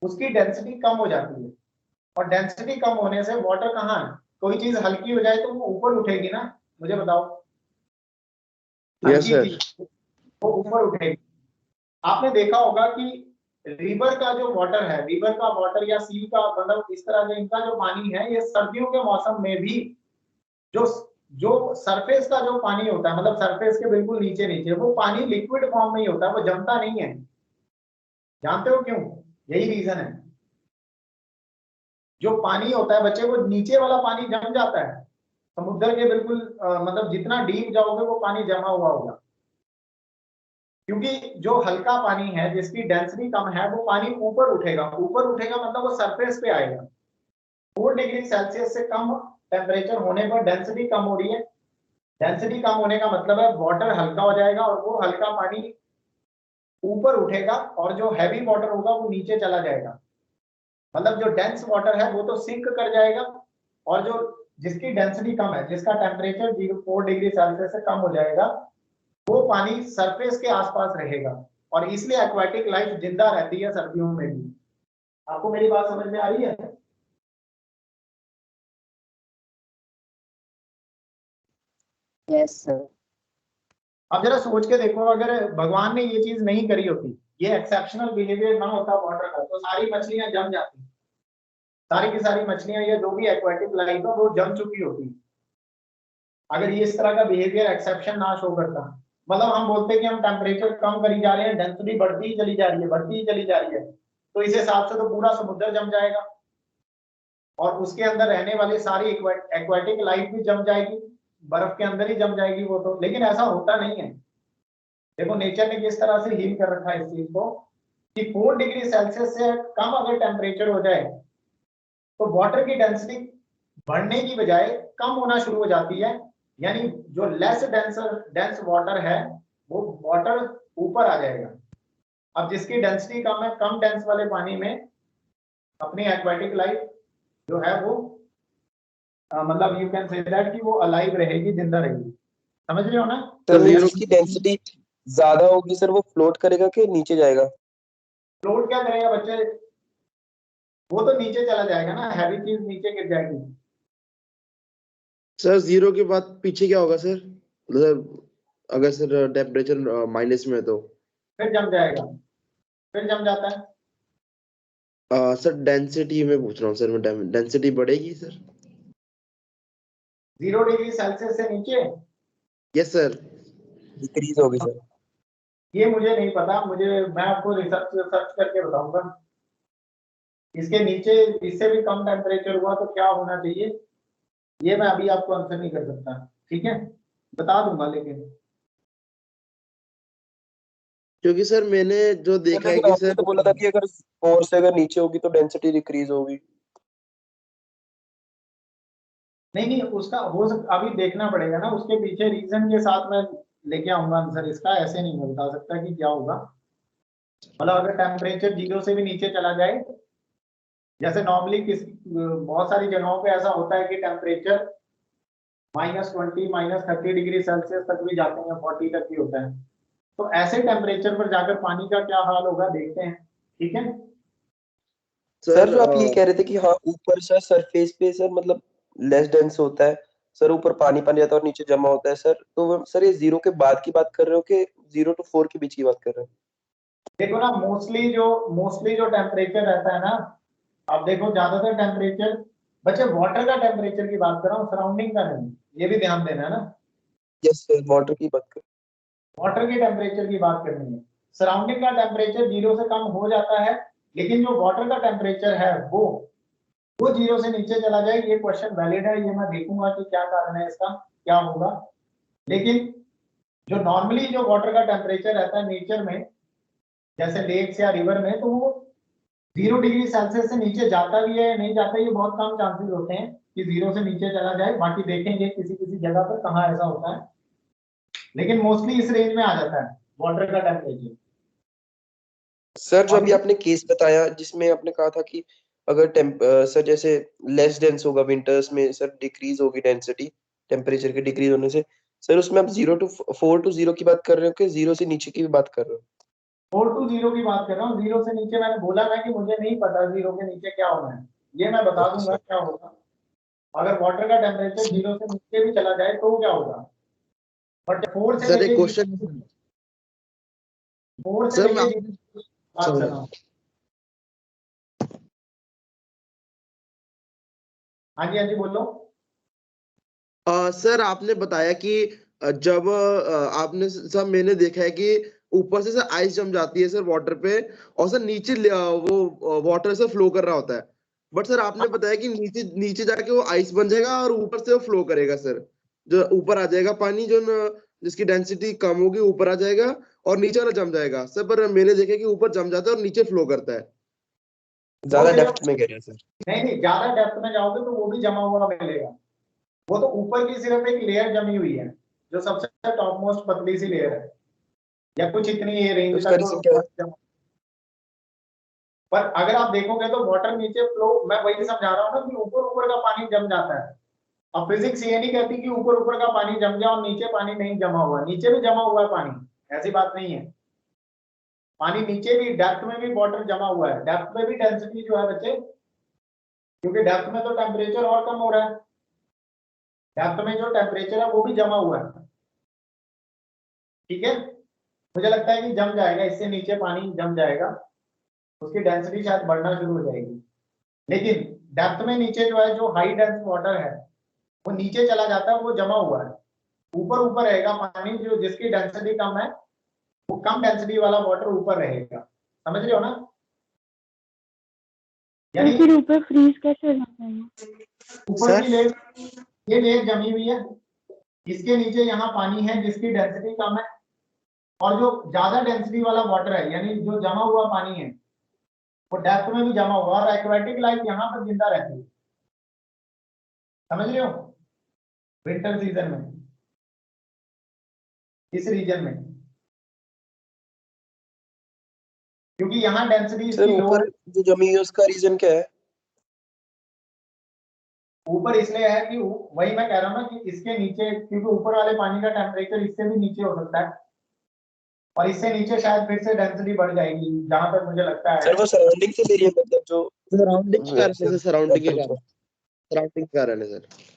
उसकी डेंसिटी कम हो जाती है। और डेंसिटी कम होने से वाटर कहाँ है? कोई चीज हल्की हो जाए तो वो ऊपर उठेगी ना, मुझे बताओ। यस हल्की सर। चीज वो ऊपर उठेगी। आपने देखा होगा कि रिवर का जो वाटर है, रिवर का वाटर या सी का, मतलब इस तरह के इनका जो पानी है, ये सर्दियों के मौसम में भी जो जो सरफेस का जो पानी होता है, मतलब सरफेस के बिल्कुल नीचे नीचे, वो पानी लिक्विड फॉर्म में ही होता है, वो जमता नहीं है। जानते हो क्यों? यही रीजन है। जो पानी होता है बच्चे, वो नीचे वाला पानी जम जाता है समुद्र के बिल्कुल, मतलब जितना डीप जाओगे वो पानी जमा हुआ होगा। क्योंकि जो हल्का पानी है जिसकी डेंसिटी कम है, वो पानी ऊपर उठेगा। ऊपर उठेगा मतलब वो सरफेस पे आएगा। 4 डिग्री सेल्सियस से कम टेम्परेचर होने पर डेंसिटी कम हो रही है। डेंसिटी कम होने का मतलब है वाटर हल्का हो जाएगा और वो हल्का पानी ऊपर उठेगा और जो हैवी वाटर होगा वो नीचे चला जाएगा। मतलब जो डेंस वाटर है वो तो सिंक कर जाएगा, और जो जिसकी डेंसिटी कम है, जिसका टेम्परेचर 4 डिग्री सेल्सियस से कम हो जाएगा, वो पानी सरफेस के आसपास रहेगा। और इसलिए एक्वाटिक लाइफ जिंदा रहती है सर्दियों में भी। आपको मेरी बात समझ में आ रही है? Yes, sir. अब जरा सोच के देखो, अगर भगवान ने ये चीज नहीं करी होती, ये एक्सेप्शनल बिहेवियर ना होता वाटर का, तो सारी मछलियां जम जाती। सारी की सारी मछलियां या जो भी एक्वाटिक लाइफ है वो जम चुकी होती, अगर ये इस तरह का बिहेवियर एक्सेप्शन ना शो करता। मतलब हम बोलते हैं कि हम टेम्परेचर कम करी जा रहे हैं, डेंसिटी बढ़ती ही चली जा रही है, बढ़ती ही चली जा रही है, तो इस हिसाब से तो पूरा समुद्र जम जाएगा और उसके अंदर रहने वाली सारी एक्वाटिक लाइफ भी जम जाएगी, बर्फ के अंदर ही जम जाएगी वो तो। लेकिन ऐसा होता नहीं है। देखो नेचर ने किस तरह से हील कर रखा है इस चीज को, कि 4 डिग्री सेल्सियस से कम अगर टेम्परेचर हो जाए तो वाटर की डेंसिटी बढ़ने की बजाय कम होना शुरू हो जाती है। यानी जो लेस डेंस वाटर है वो वाटर ऊपर आ जाएगा। अब जिसकी डेंसिटी कम है, कम डेंस वाले पानी में अपनी एक्वाटिक लाइफ जो है वो मतलब यू कैन से दैट कि वो अलाइव रहेगी, जिंदा रहेगी। समझ रहे हो ना? सर zero जिसकी डेंसिटी ज्यादा होगी सर वो फ्लोट करेगा कि नीचे जाएगा? फ्लोट क्या करेगा बच्चे? वो तो नीचे चला जाएगा ना, हैवी चीज नीचे गिर जाएगी। सर 0 के बाद पीछे क्या होगा सर? मतलब अगर सर टेम्परेचर माइनस में है तो फिर जम जाएगा, फिर जम जाता है। सर डेंसिटी में पूछ रहा हूँ सर, मैं डेंसिटी बढ़ेगी सर? 0 डिग्री सेल्सियस से नीचे यस सर। डिक्रीज होगी सर। ये मुझे नहीं पता, मैं आपको सर्च करके बताऊंगा। इसके नीचे इससे भी कम टेम्परेचर हुआ तो क्या होना चाहिए, ये मैं अभी आपको आंसर नहीं कर सकता। ठीक है, बता दूंगा लेकिन। क्योंकि सर मैंने जो देखा है लेकिन कि आपने सर तो बोला था कि अगर 4 से अगर नीचे होगी तो डेंसिटी डिक्रीज होगी। नहीं उसका अभी देखना पड़ेगा ना, उसके पीछे रीजन के साथ मैं लेके आऊंगा आंसर इसका, ऐसे नहीं मैं बता सकता कि क्या होगा। मतलब अगर टेम्परेचर 0 से भी नीचे चला जाए, जैसे नॉर्मली बहुत सारी जगहों पे ऐसा होता है कि टेम्परेचर -20 -30 डिग्री सेल्सियस तक भी जाते हैं, 40 तक भी होता है। तो ऐसे टेम्परेचर पर जाकर पानी का क्या हाल होगा देखते हैं, ठीक है। सर जो आप ये कह रहे थे कि हाँ ऊपर सर सरफेस पे सर मतलब लेस डेंस होता है सर, ऊपर पानी पानी रहता है और नीचे जमा होता है सर, तो सर ये 0 के बाद की बात कर रहे हो कि 0 to 4 के बीच की बात कर रहे हो? देखो ना, मोस्टली जो टेम्परेचर रहता है ना, आप देखो ज्यादातर टेम्परेचर, बच्चे वाटर का टेम्परेचर की बात कर रहा हूँ, सराउंडिंग का नहीं, ये भी ध्यान देना है ना। यस सर, वाटर की बात कर। वाटर के टेम्परेचर की बात करनी है। सराउंडिंग का टेम्परेचर 0 से कम हो जाता है, लेकिन जो वाटर का टेम्परेचर है वो 0 से नीचे चला जाए, ये क्वेश्चन वैलिड है, ये मैं देखूंगा कि क्या कारण है इसका, क्या होगा। लेकिन जो नॉर्मली जो वाटर का टेम्परेचर रहता है नेचर में, जैसे लेक्स या रिवर में, तो वो 0 डिग्री सेल्सियस से नीचे जाता भी है या नहीं जाता, ये बहुत कम चांसेस होते हैं कि 0 से नीचे चला जाए। बाकी देखेंगे किसी किसी जगह पर कहाँ ऐसा होता है, लेकिन मोस्टली इस रेंज में आ जाता है वाटर का टेम्परेचर। सर जो अभी आपने केस बताया जिसमें आपने कहा था कि अगर सर जैसे लेस डेंस होगा विंटर्स में सर, डिक्रीज होगी डेंसिटी टेम्परेचर के डिक्रीज होने से, सर उसमें आप 4 to 0 की बात कर रहे हो कि 0 से नीचे की भी बात कर रहे हो? 4 to 0 की बात कर रहा हूँ, 0 से नीचे मैंने बोला ना कि मुझे नहीं पता 0 के नीचे क्या होना है, ये मैं बता ओके दूंगा सर। क्या होगा। अगर वाटर का टेम्परेचर 0 से नीचे भी चला जाए तो क्या होगा, बट 4 से सर एक लेके क्वेश्चन 4 से सर मैं लेके बात कर रहा हूँ। हाँ जी बोलो। सर आपने बताया कि जब आपने सब मैंने देखा है कि ऊपर से सर आइस जम जाती है सर वाटर पे, और सर नीचे वो वाटर से फ्लो कर रहा होता है। बट सर आपने बताया कि नीचे नीचे जाके वो आइस बन जाएगा और ऊपर से वो फ्लो करेगा सर, जो ऊपर आ जाएगा पानी, जो जिसकी डेंसिटी कम होगी ऊपर आ जाएगा और नीचे वाला जम जाएगा सर। पर मैंने देखा कि ऊपर जम जाता है और नीचे फ्लो करता है। ज्यादा डेप्थ में कह रहे हैं सर? नहीं, ज्यादा डेप्थ में जाओगे तो वो भी जमा हुआ मिलेगा। वो तो ऊपर की सिर्फ एक लेयर जमी हुई है, जो सबसे टॉप मोस्ट पतली सी लेयर है, या कुछ इतनी ये तो रेंज उसका तक रीजन क्या है? तो। पर अगर आप देखोगे तो वाटर नीचे फ्लो, मैं वही समझा रहा हूँ ना कि ऊपर ऊपर का पानी जम जाता है। अब फिजिक्स ये नहीं कहती कि ऊपर ऊपर का पानी जम गया और नीचे पानी नहीं जमा हुआ, नीचे भी जमा हुआ है पानी, ऐसी बात नहीं है। पानी नीचे भी, डेप्थ में भी वाटर जमा हुआ है, डेप्थ में भी डेंसिटी जो है बच्चे, क्योंकि डेप्थ में तो टेम्परेचर और कम हो रहा है, डेप्थ में जो टेम्परेचर है वो भी जमा हुआ है, ठीक है। मुझे लगता है कि जम जाएगा, इससे नीचे पानी जम जाएगा, उसकी डेंसिटी शायद बढ़ना शुरू हो जाएगी। लेकिन डेप्थ में नीचे जो है, जो हाई डेंस वाटर है वो नीचे चला जाता है, वो जमा हुआ है। ऊपर ऊपर रहेगा पानी, जो जिसकी डेंसिटी कम है वो कम डेंसिटी वाला वाटर ऊपर रहेगा, समझ रहे हो ना। तो यानी फिर ऊपर फ्रीज कैसे हो जाता है? ऊपर की लेयर, ये लेयर जमी हुई है, इसके नीचे यहाँ पानी है जिसकी डेंसिटी कम है, और जो ज्यादा डेंसिटी वाला वाटर है, यानी जो जमा हुआ पानी है, वो डेप्थ में भी जमा हुआ, और एक्वेटिक लाइफ यहाँ पर जिंदा रहती है, समझ रहे हो, विंटर सीजन में इस रीजन में, क्योंकि यहाँ डेंसिटी सर इसकी लो है। ऊपर जो जमी है उसका रीजन क्या है? ऊपर इसलिए है कि वही मैं कह रहा हूँ ना कि इसके नीचे, क्योंकि ऊपर वाले पानी का टेम्परेचर इससे भी नीचे हो सकता है, और इससे नीचे शायद फिर से डेंसिटी बढ़ जाएगी, जहां तक मुझे लगता है। सर वो सराउंडिंग से ले रही है मतलब जो सराउंडिंग के कारण है सर, सराउंडिंग के कारण, टेम्परेचर। सराउंडिंग के कारण है सर।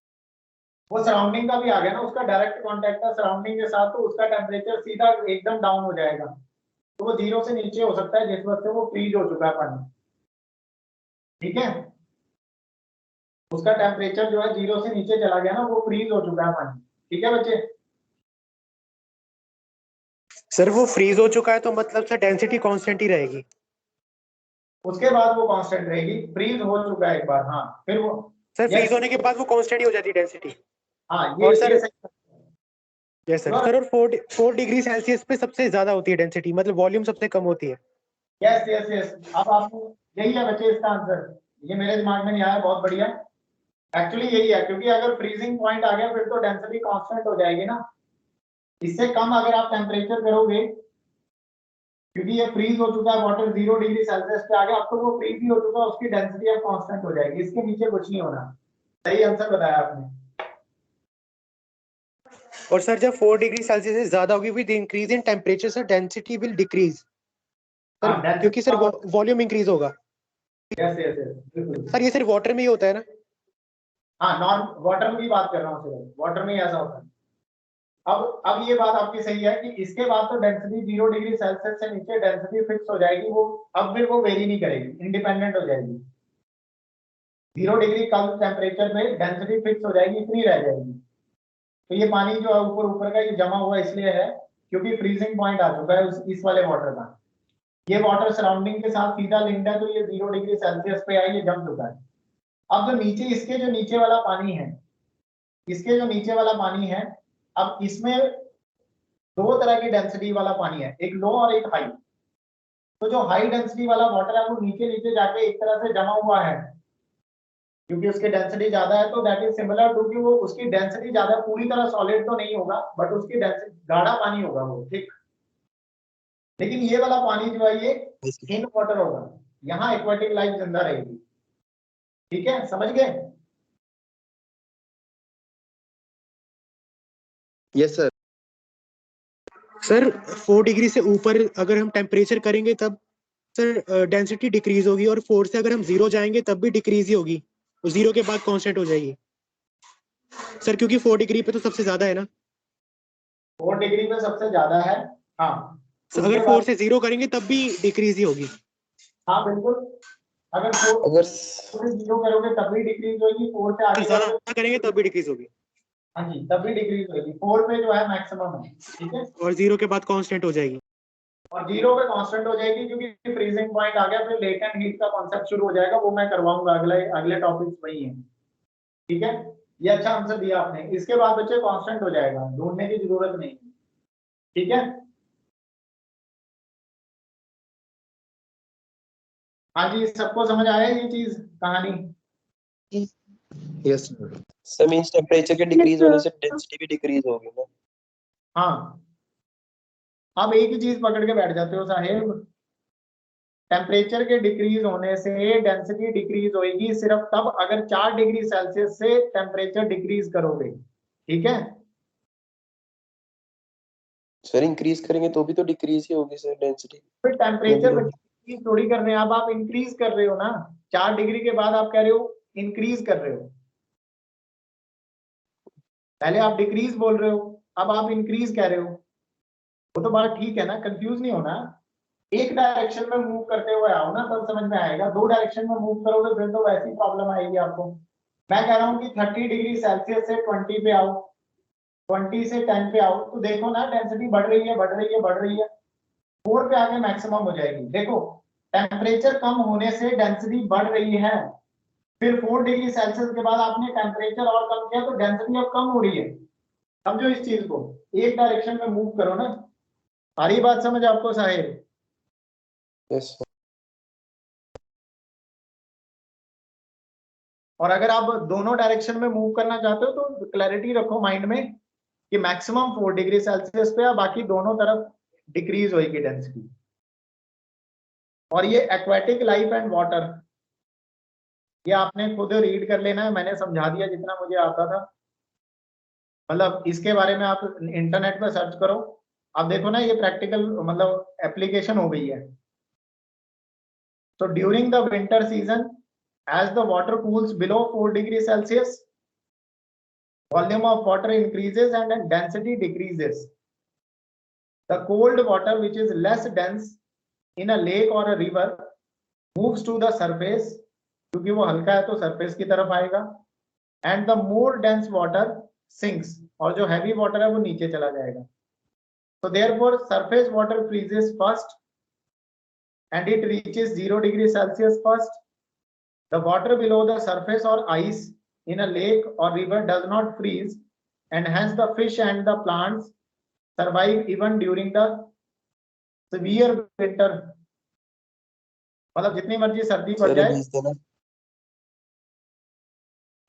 वो सराउंडिंग का भी आ गया ना, उसका डायरेक्ट कांटेक्ट है सराउंडिंग के साथ, तो उसका टेम्परेचर सीधा एकदम डाउन हो जाएगा, तो वो 0 से नीचे हो सकता है जिस वक्त से वो फ्रीज हो चुका है पानी, ठीक है। उसका टेम्परेचर जो है 0 से नीचे चला गया ना, वो फ्रीज हो चुका है पानी, ठीक है बच्चे। सर वो फ्रीज हो चुका है तो मतलब सर डेंसिटी कांस्टेंट ही रहेगी? उसके बाद वो कांस्टेंट रहेगी, फ्रीज हो चुका है एक बार, हाँ फिर वो, सर फ्रीज यस, होने के बाद वो कांस्टेंट ही हो जाती है डेंसिटी? हाँ और सर ये सही। यस सर और 4 डिग्री सेल्सियस पे सबसे ज्यादा होती है डेंसिटी, मतलब वॉल्यूम सबसे कम होती है? यस यस यस, अब आपको यही है बच्चे इसका आंसर, ये मेरे दिमाग में नहीं आया, बहुत बढ़िया। एक्चुअली यही है, क्योंकि अगर फ्रीजिंग पॉइंट आ गया फिर तो डेंसिटी कांस्टेंट हो जाएगी ना। इससे कम अगर आप टेम्परेचर करोगे, क्योंकि ये फ्रीज हो चुका है, वाटर 0 डिग्री सेल्सियस पे आ गया, अब तो वो फ्रीज ही हो चुका है, उसकी डेंसिटी अब कांस्टेंट हो जाएगी, इसके नीचे कुछ नहीं होना। सही आंसर बताया आपने। और सर जब 4 डिग्री सेल्सियस से ज्यादा होगी with increase in temperature sir density will decrease sir, हाँ, density क्योंकि सर वॉल्यूम इंक्रीज होगा। यस यस यस, बिल्कुल। सर ये सिर्फ वाटर में ही होता है ना? हाँ, नॉन वाटर की बात कर रहा हूँ सर, वाटर में ऐसा होता है। अब ये बात आपकी सही है कि इसके बाद तो डेंसिटी 0 डिग्री सेल्सियस से नीचे डेंसिटी फिक्स हो जाएगी, वो अब फिर वो वेरी नहीं करेगी, इंडिपेंडेंट हो जाएगी। 0 डिग्री कम टेम्परेचर पे डेंसिटी फिक्स हो जाएगी, इतनी रह जाएगी। तो ये पानी जो है ऊपर ऊपर का ये जमा हुआ इसलिए है क्योंकि फ्रीजिंग पॉइंट आ चुका है इस वाले वाटर का। ये वाटर सराउंडिंग के साथ सीधा लिंक्ड है, तो ये 0 डिग्री सेल्सियस पे आई, ये जम चुका है। अब जो नीचे इसके जो नीचे वाला पानी है, इसके जो नीचे वाला पानी है, अब इसमें दो तरह की डेंसिटी वाला पानी है, एक लो और एक हाई। तो जो हाई डेंसिटी वाला वाटर है वो नीचे नीचे जाके एक तरह से जमा हुआ है, क्योंकि उसकी डेंसिटी ज्यादा है, तो दैट इज सिमिलर टू कि वो उसकी डेंसिटी ज्यादा पूरी तरह सॉलिड तो नहीं होगा, बट उसकी डेंसिटी गाढ़ा पानी होगा वो, ठीक। लेकिन ये वाला पानी जो है ये इन वाटर होगा, यहाँ एक्वाटिक लाइफ जिंदा रहेगी। ठीक है, समझ गए? Yes sir. सर 4 डिग्री से ऊपर अगर हम टेम्परेचर करेंगे तब सर डेंसिटी डिक्रीज होगी, और 4 से अगर हम 0 जाएंगे तब भी डिक्रीज ही होगी, 0 के बाद कांस्टेंट हो जाएगी सर, क्योंकि 4 डिग्री पे तो सबसे ज्यादा है ना। 4 डिग्री पे सबसे ज्यादा है, हाँ। सर अगर 4 से 0 करेंगे तब भी डिक्रीज ही होगी। हाँ बिल्कुल, अगर 4 अगर से 0 करोगे तब भी डिक्रीज होगी, 4 से आगे ज्यादा करोगे करेंगे तब भी डिक्रीज होगी, हाँ जी तब भी डिक्रीज होगी। 4 पे जो है मैक्सिमम है, ठीक है। और 0 के बाद कांस्टेंट हो जाएगी। और 0 पे कांस्टेंट हो जाएगी क्योंकि फ्रीजिंग पॉइंट आ गया, फिर लेटेंट हीट का कॉन्सेप्ट शुरू हो जाएगा, वो मैं करवाऊंगा, अगले टॉपिक्स वही है। ठीक है, ये अच्छा आंसर दिया आपने। इसके बाद बच्चे कांस्टेंट हो जाएगा, ढूंढने की जरूरत नहीं। ठीक है, हाँ जी, सबको समझ आया ये चीज, कहानी? यस सर मींस टेम्परेचर के डिक्रीज होने से डेंसिटी भी डिक्रीज होगी ना। हाँ, आप एक ही चीज पकड़ के बैठ जाते हो साहेब, टेम्परेचर के डिक्रीज होने से डेंसिटी डिक्रीज होगी सिर्फ तब अगर 4 डिग्री सेल्सियस से टेम्परेचर डिक्रीज करोगे। ठीक है, सर इंक्रीज करेंगे तो भी तो डिक्रीज ही होगी सर डेंसिटी। फिर टेम्परेचर डिक्रीज थोड़ी कर रहे हैं, अब आप इंक्रीज कर रहे हो ना। 4 डिग्री के बाद आप कह रहे हो इंक्रीज कर रहे हो, पहले आप डिक्रीज बोल रहे हो, अब आप इंक्रीज कह रहे हो। वो तो बात ठीक है ना, कंफ्यूज नहीं होना। एक डायरेक्शन में मूव करते हुए आओ ना, तब समझ में आएगा। 2 डायरेक्शन में मूव करोगे फिर तो वैसी प्रॉब्लम आएगी आपको। मैं कह रहा हूँ कि 30 डिग्री सेल्सियस से 20 पे आओ, 20 से 10 पे आओ, तो देखो ना डेंसिटी बढ़ रही है, बढ़ रही है, बढ़ रही है। 4 पे आके मैक्सिमम हो जाएगी। देखो, टेम्परेचर कम होने से डेंसिटी बढ़ रही है, फिर 4 डिग्री सेल्सियस के बाद आपने टेम्परेचर और कम किया तो डेंसिटी अब कम हो रही है। समझो इस चीज को, एक डायरेक्शन में मूव करो ना। सारी बात समझ आपको साहेब? यस और अगर आप दोनों डायरेक्शन में मूव करना चाहते हो तो क्लैरिटी रखो माइंड में कि मैक्सिमम 4 डिग्री सेल्सियस पे, बाकी दोनों तरफ डिक्रीज होगी डेंसिटी। और ये एक्वेटिक लाइफ एंड वाटर, ये आपने खुद रीड कर लेना है, मैंने समझा दिया जितना मुझे आता था। मतलब इसके बारे में आप इंटरनेट पे सर्च करो, आप देखो ना, ये प्रैक्टिकल मतलब एप्लीकेशन हो गई है। तो during the winter season, as the water cools below 4 degrees Celsius, volume of water increases and density decreases. The cold water, which is less dense in a lake or a river, moves to the surface, क्योंकि वो हल्का है तो surface की तरफ आएगा, and the more dense water sinks, और जो heavy water है वो नीचे चला जाएगा। So therefore surface water freezes first and it reaches 0 degree Celsius first. The water below the surface or ice in a lake or river does not freeze, and hence the fish and the plants survive even during the severe winter. मतलब जितनी मर्जी सर्दी पड़ sir जाए, भेज देना।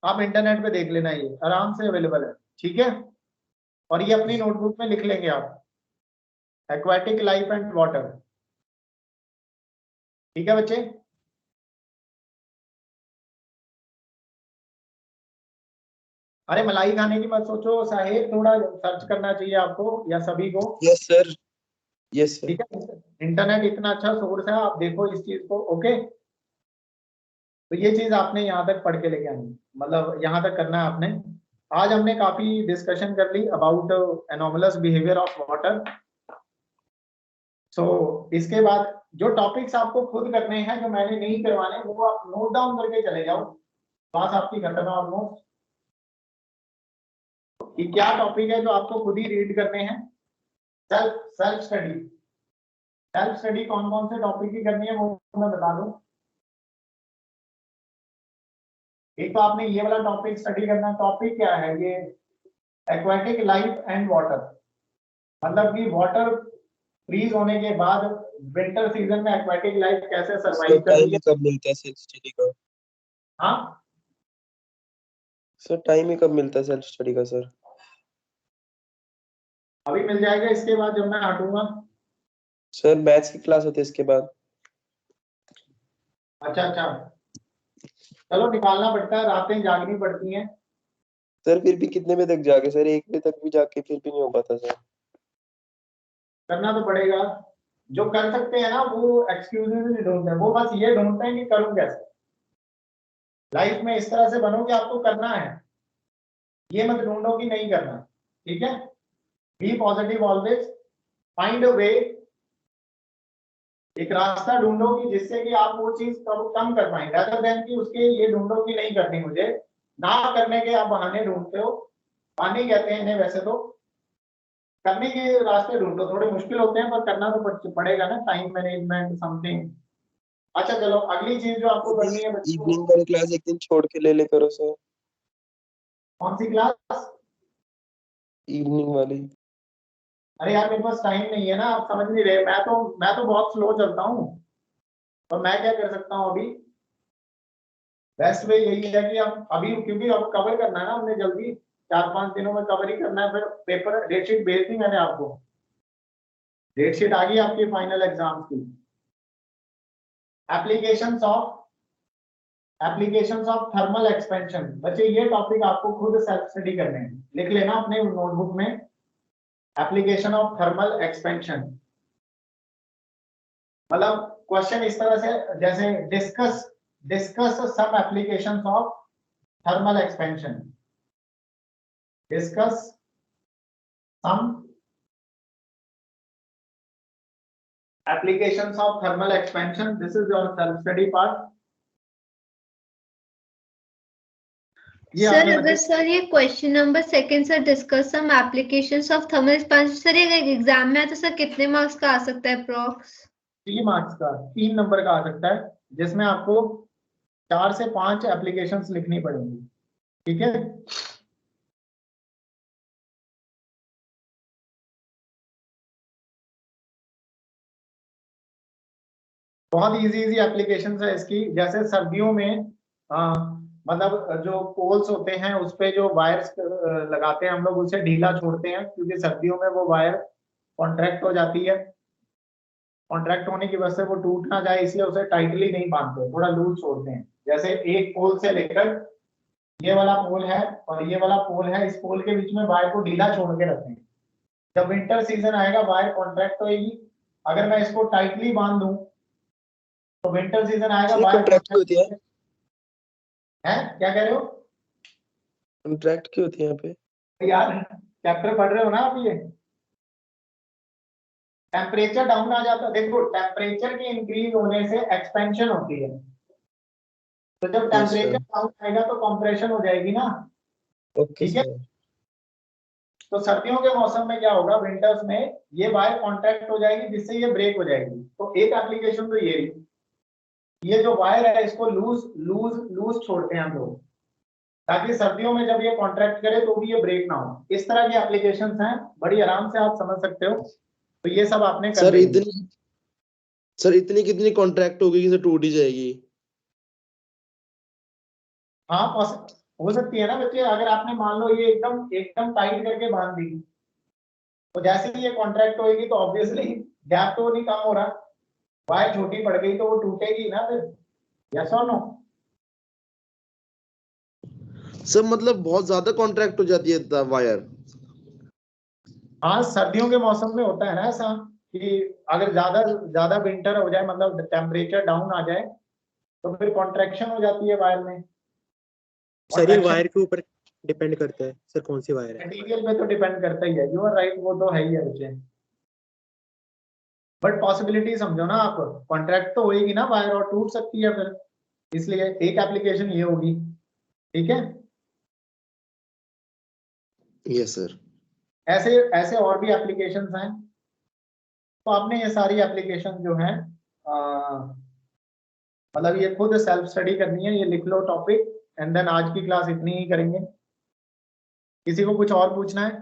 आप internet पे देख लेना, ये आराम से अवेलेबल है, ठीक है। और ये अपनी नोटबुक में लिख लेंगे आप, एक्वाटिक लाइफ एंड वाटर, ठीक है बच्चे। अरे मलाई खाने की मत सोचो साहिब, थोड़ा सर्च करना चाहिए आपको या सभी को, यस सर, यस सर। ठीक है। इंटरनेट इतना अच्छा सोर्स है, आप देखो इस चीज को, ओके। तो ये चीज आपने यहाँ तक पढ़ के लेके आनी, मतलब यहाँ तक करना है आपने। आज हमने काफी डिस्कशन कर ली about anomalous behaviour of water. So इसके बाद जो टॉपिक्स आपको खुद करने हैं, जो मैंने नहीं करवाने, वो आप नोट डाउन करके चले जाओ, क्लास आपकी खत्म है ऑलमोस्ट। कि क्या टॉपिक है जो आपको खुद ही रीड करने हैं। सेल्फ स्टडी, सेल्फ स्टडी कौन कौन से टॉपिक की करनी है वो मैं बता दूं। एक तो आपने ये वाला टॉपिक स्टडी करना। टॉपिक क्या है ये, एक्वाटिक लाइफ एंड वाटर, मतलब कि वाटर फ्रीज होने के बाद विंटर सीजन में एक्वाटिक लाइफ कैसे सरवाइव सर करती टाइम है। कब मिलता है सेल्फ स्टडी का? हाँ सर टाइम ही कब मिलता है सेल्फ स्टडी का सर? अभी मिल जाएगा इसके बाद जब मैं हटूंगा। सर मैथ्स की क्लास होती है इसके बाद। अच्छा अच्छा, चलो निकालना पड़ता है, रातें जागनी पड़ती हैं। सर फिर भी कितने बजे तक जाके सर? 1 बजे तक भी जाके फिर भी नहीं हो पाता सर। करना तो पड़ेगा। जो कर सकते हैं ना वो एक्सक्यूजेज नहीं ढूंढते, वो बस ये ढूंढते हैं कि करूं कैसे। लाइफ में इस तरह से बनो कि आपको करना है, ये मत ढूंढो कि नहीं करना, ठीक है। Be positive always, find a way, एक रास्ता ढूंढो कि जिससे कि आप वो चीज कम कर पाए, rather than कि उसके ये ढूंढो कि नहीं करनी मुझे, ना करने के आप बहाने ढूंढते हो। बहाने कहते हैं इन्हें वैसे तो, करने के रास्ते ढूंढो। थोड़े मुश्किल होते हैं पर करना तो पड़ेगा ना, टाइम मैनेजमेंट समथिंग। अच्छा चलो, अगली चीज जो आपको करनी है बच्चों, इवनिंग वाली क्लास एक दिन छोड़ के ले करो सर। कौन सी क्लास। इवनिंग वाली। अरे यार मेरे पास टाइम नहीं है ना, आप समझ नहीं रहे। मैं तो बहुत स्लो चलता हूँ, और मैं क्या कर सकता हूँ अभी। बेस्ट वे यही है कि हम अभी, क्योंकि अब कवर करना है ना हमने जल्दी, 4-5 दिनों में कवर ही करना है। फिर पेपर डेट शीट भेज दी मैंने आपको, डेट शीट आ गई आपकी फाइनल एग्जाम की। एप्लीकेशंस ऑफ थर्मल एक्सपेंशन, बच्चे ये टॉपिक आपको खुद सेल्फ स्टडी करने हैं, लिख लेना अपने नोटबुक में, एप्लीकेशन ऑफ थर्मल एक्सपेंशन। मतलब क्वेश्चन इस तरह से, जैसे discuss some applications of thermal expansion, discuss some applications of thermal expansion. This is your self study part. Sir अगर सर ये question number second sir, discuss some applications of thermal expansion, sir ये exam में है तो sir कितने marks का आ सकता है अप्रॉक्स? 3 मार्क्स का, 3 नंबर का आ सकता है, जिसमें आपको 4 से 5 एप्लीकेशंस लिखनी पड़ेंगी, ठीक है। बहुत इजी एप्लीकेशंस है इसकी। जैसे सर्दियों में मतलब जो पोल्स होते हैं उस पे जो वायर्स लगाते हैं हम लोग, उसे ढीला छोड़ते हैं क्योंकि सर्दियों में वो वायर कॉन्ट्रैक्ट हो जाती है। कॉन्ट्रैक्ट होने की वजह से वो टूट ना जाए, इसलिए उसे टाइटली नहीं बांधते, थोड़ा लूज छोड़ते हैं। जैसे एक पोल से लेकर ये वाला पोल है और ये वाला पोल है, इस पोल के बीच में वायर को ढीला छोड़ के रखते हैं। जब विंटर सीजन आएगा वायर कॉन्ट्रैक्ट होगी, अगर मैं इसको टाइटली बांध दूं तो विंटर सीजन आएगा वायर कॉन्ट्रैक्ट क्यों होती है? क्या कह रहे हो कॉन्ट्रैक्ट क्यों होती है यहाँ पे? यार? चैप्टर पढ़ रहे हो ना आप ये। टेम्परेचर डाउन आ जाता है, देखो टेम्परेचर के इंक्रीज होने से एक्सपेंशन होती है, तो जब टेम्परेचर डाउन आएगा तो कंप्रेशन हो जाएगी ना, ओके ठीक है। तो सर्दियों के मौसम में क्या होगा, विंटर्स में ये वायर कॉन्ट्रैक्ट हो जाएगी जिससे ये ब्रेक हो जाएगी। तो एक एप्लीकेशन तो ये जो वायर है इसको लूज लूज लूज छोड़ते हैं हम लोग, ताकि सर्दियों में जब ये कॉन्ट्रैक्ट करे तो भी ये ब्रेक ना हो। इस तरह की एप्लीकेशंस हैं, बड़ी आराम से आप समझ सकते हो। तो ये सब आपने कर सर इतनी कितनी कॉन्ट्रैक्ट होगी कि टूट ही जाएगी? हाँ हो सकती है ना बच्चे, अगर आपने मान लो ये एकदम एकदम टाइट करके बांध दी, तो जैसे ही ये कॉन्ट्रैक्ट होएगी तो ऑब्वियसली गैप तो नहीं कम हो रहा, वायर छोटी पड़ गई तो वो टूटेगी ना फिर, यस और नो? सर मतलब बहुत ज्यादा कॉन्ट्रैक्ट हो जाती है वायर। हाँ सर्दियों के मौसम में होता है ना ऐसा कि अगर ज्यादा ज्यादा विंटर हो जाए, मतलब टेम्परेचर डाउन आ जाए, तो फिर कॉन्ट्रैक्शन हो जाती है वायर में। सर ये वायर के ऊपर डिपेंड करता है सर, कौन सी वायर है। मटेरियल पे तो डिपेंड करता ही है, यू आर राइट, वो तो है ही है बच्चे। बट पॉसिबिलिटी समझो ना आप, कॉन्ट्रैक्ट तो होएगी ना वायर और टूट सकती है फिर, इसलिए एक एप्लीकेशन ये होगी, ठीक है। Yes sir. ऐसे ऐसे और भी एप्लीकेशंस हैं, तो आपने ये सारी एप्लीकेशन जो है मतलब ये खुद सेल्फ स्टडी करनी है, ये लिख लो टॉपिक, एंड देन आज की क्लास इतनी ही करेंगे। किसी को कुछ और पूछना है?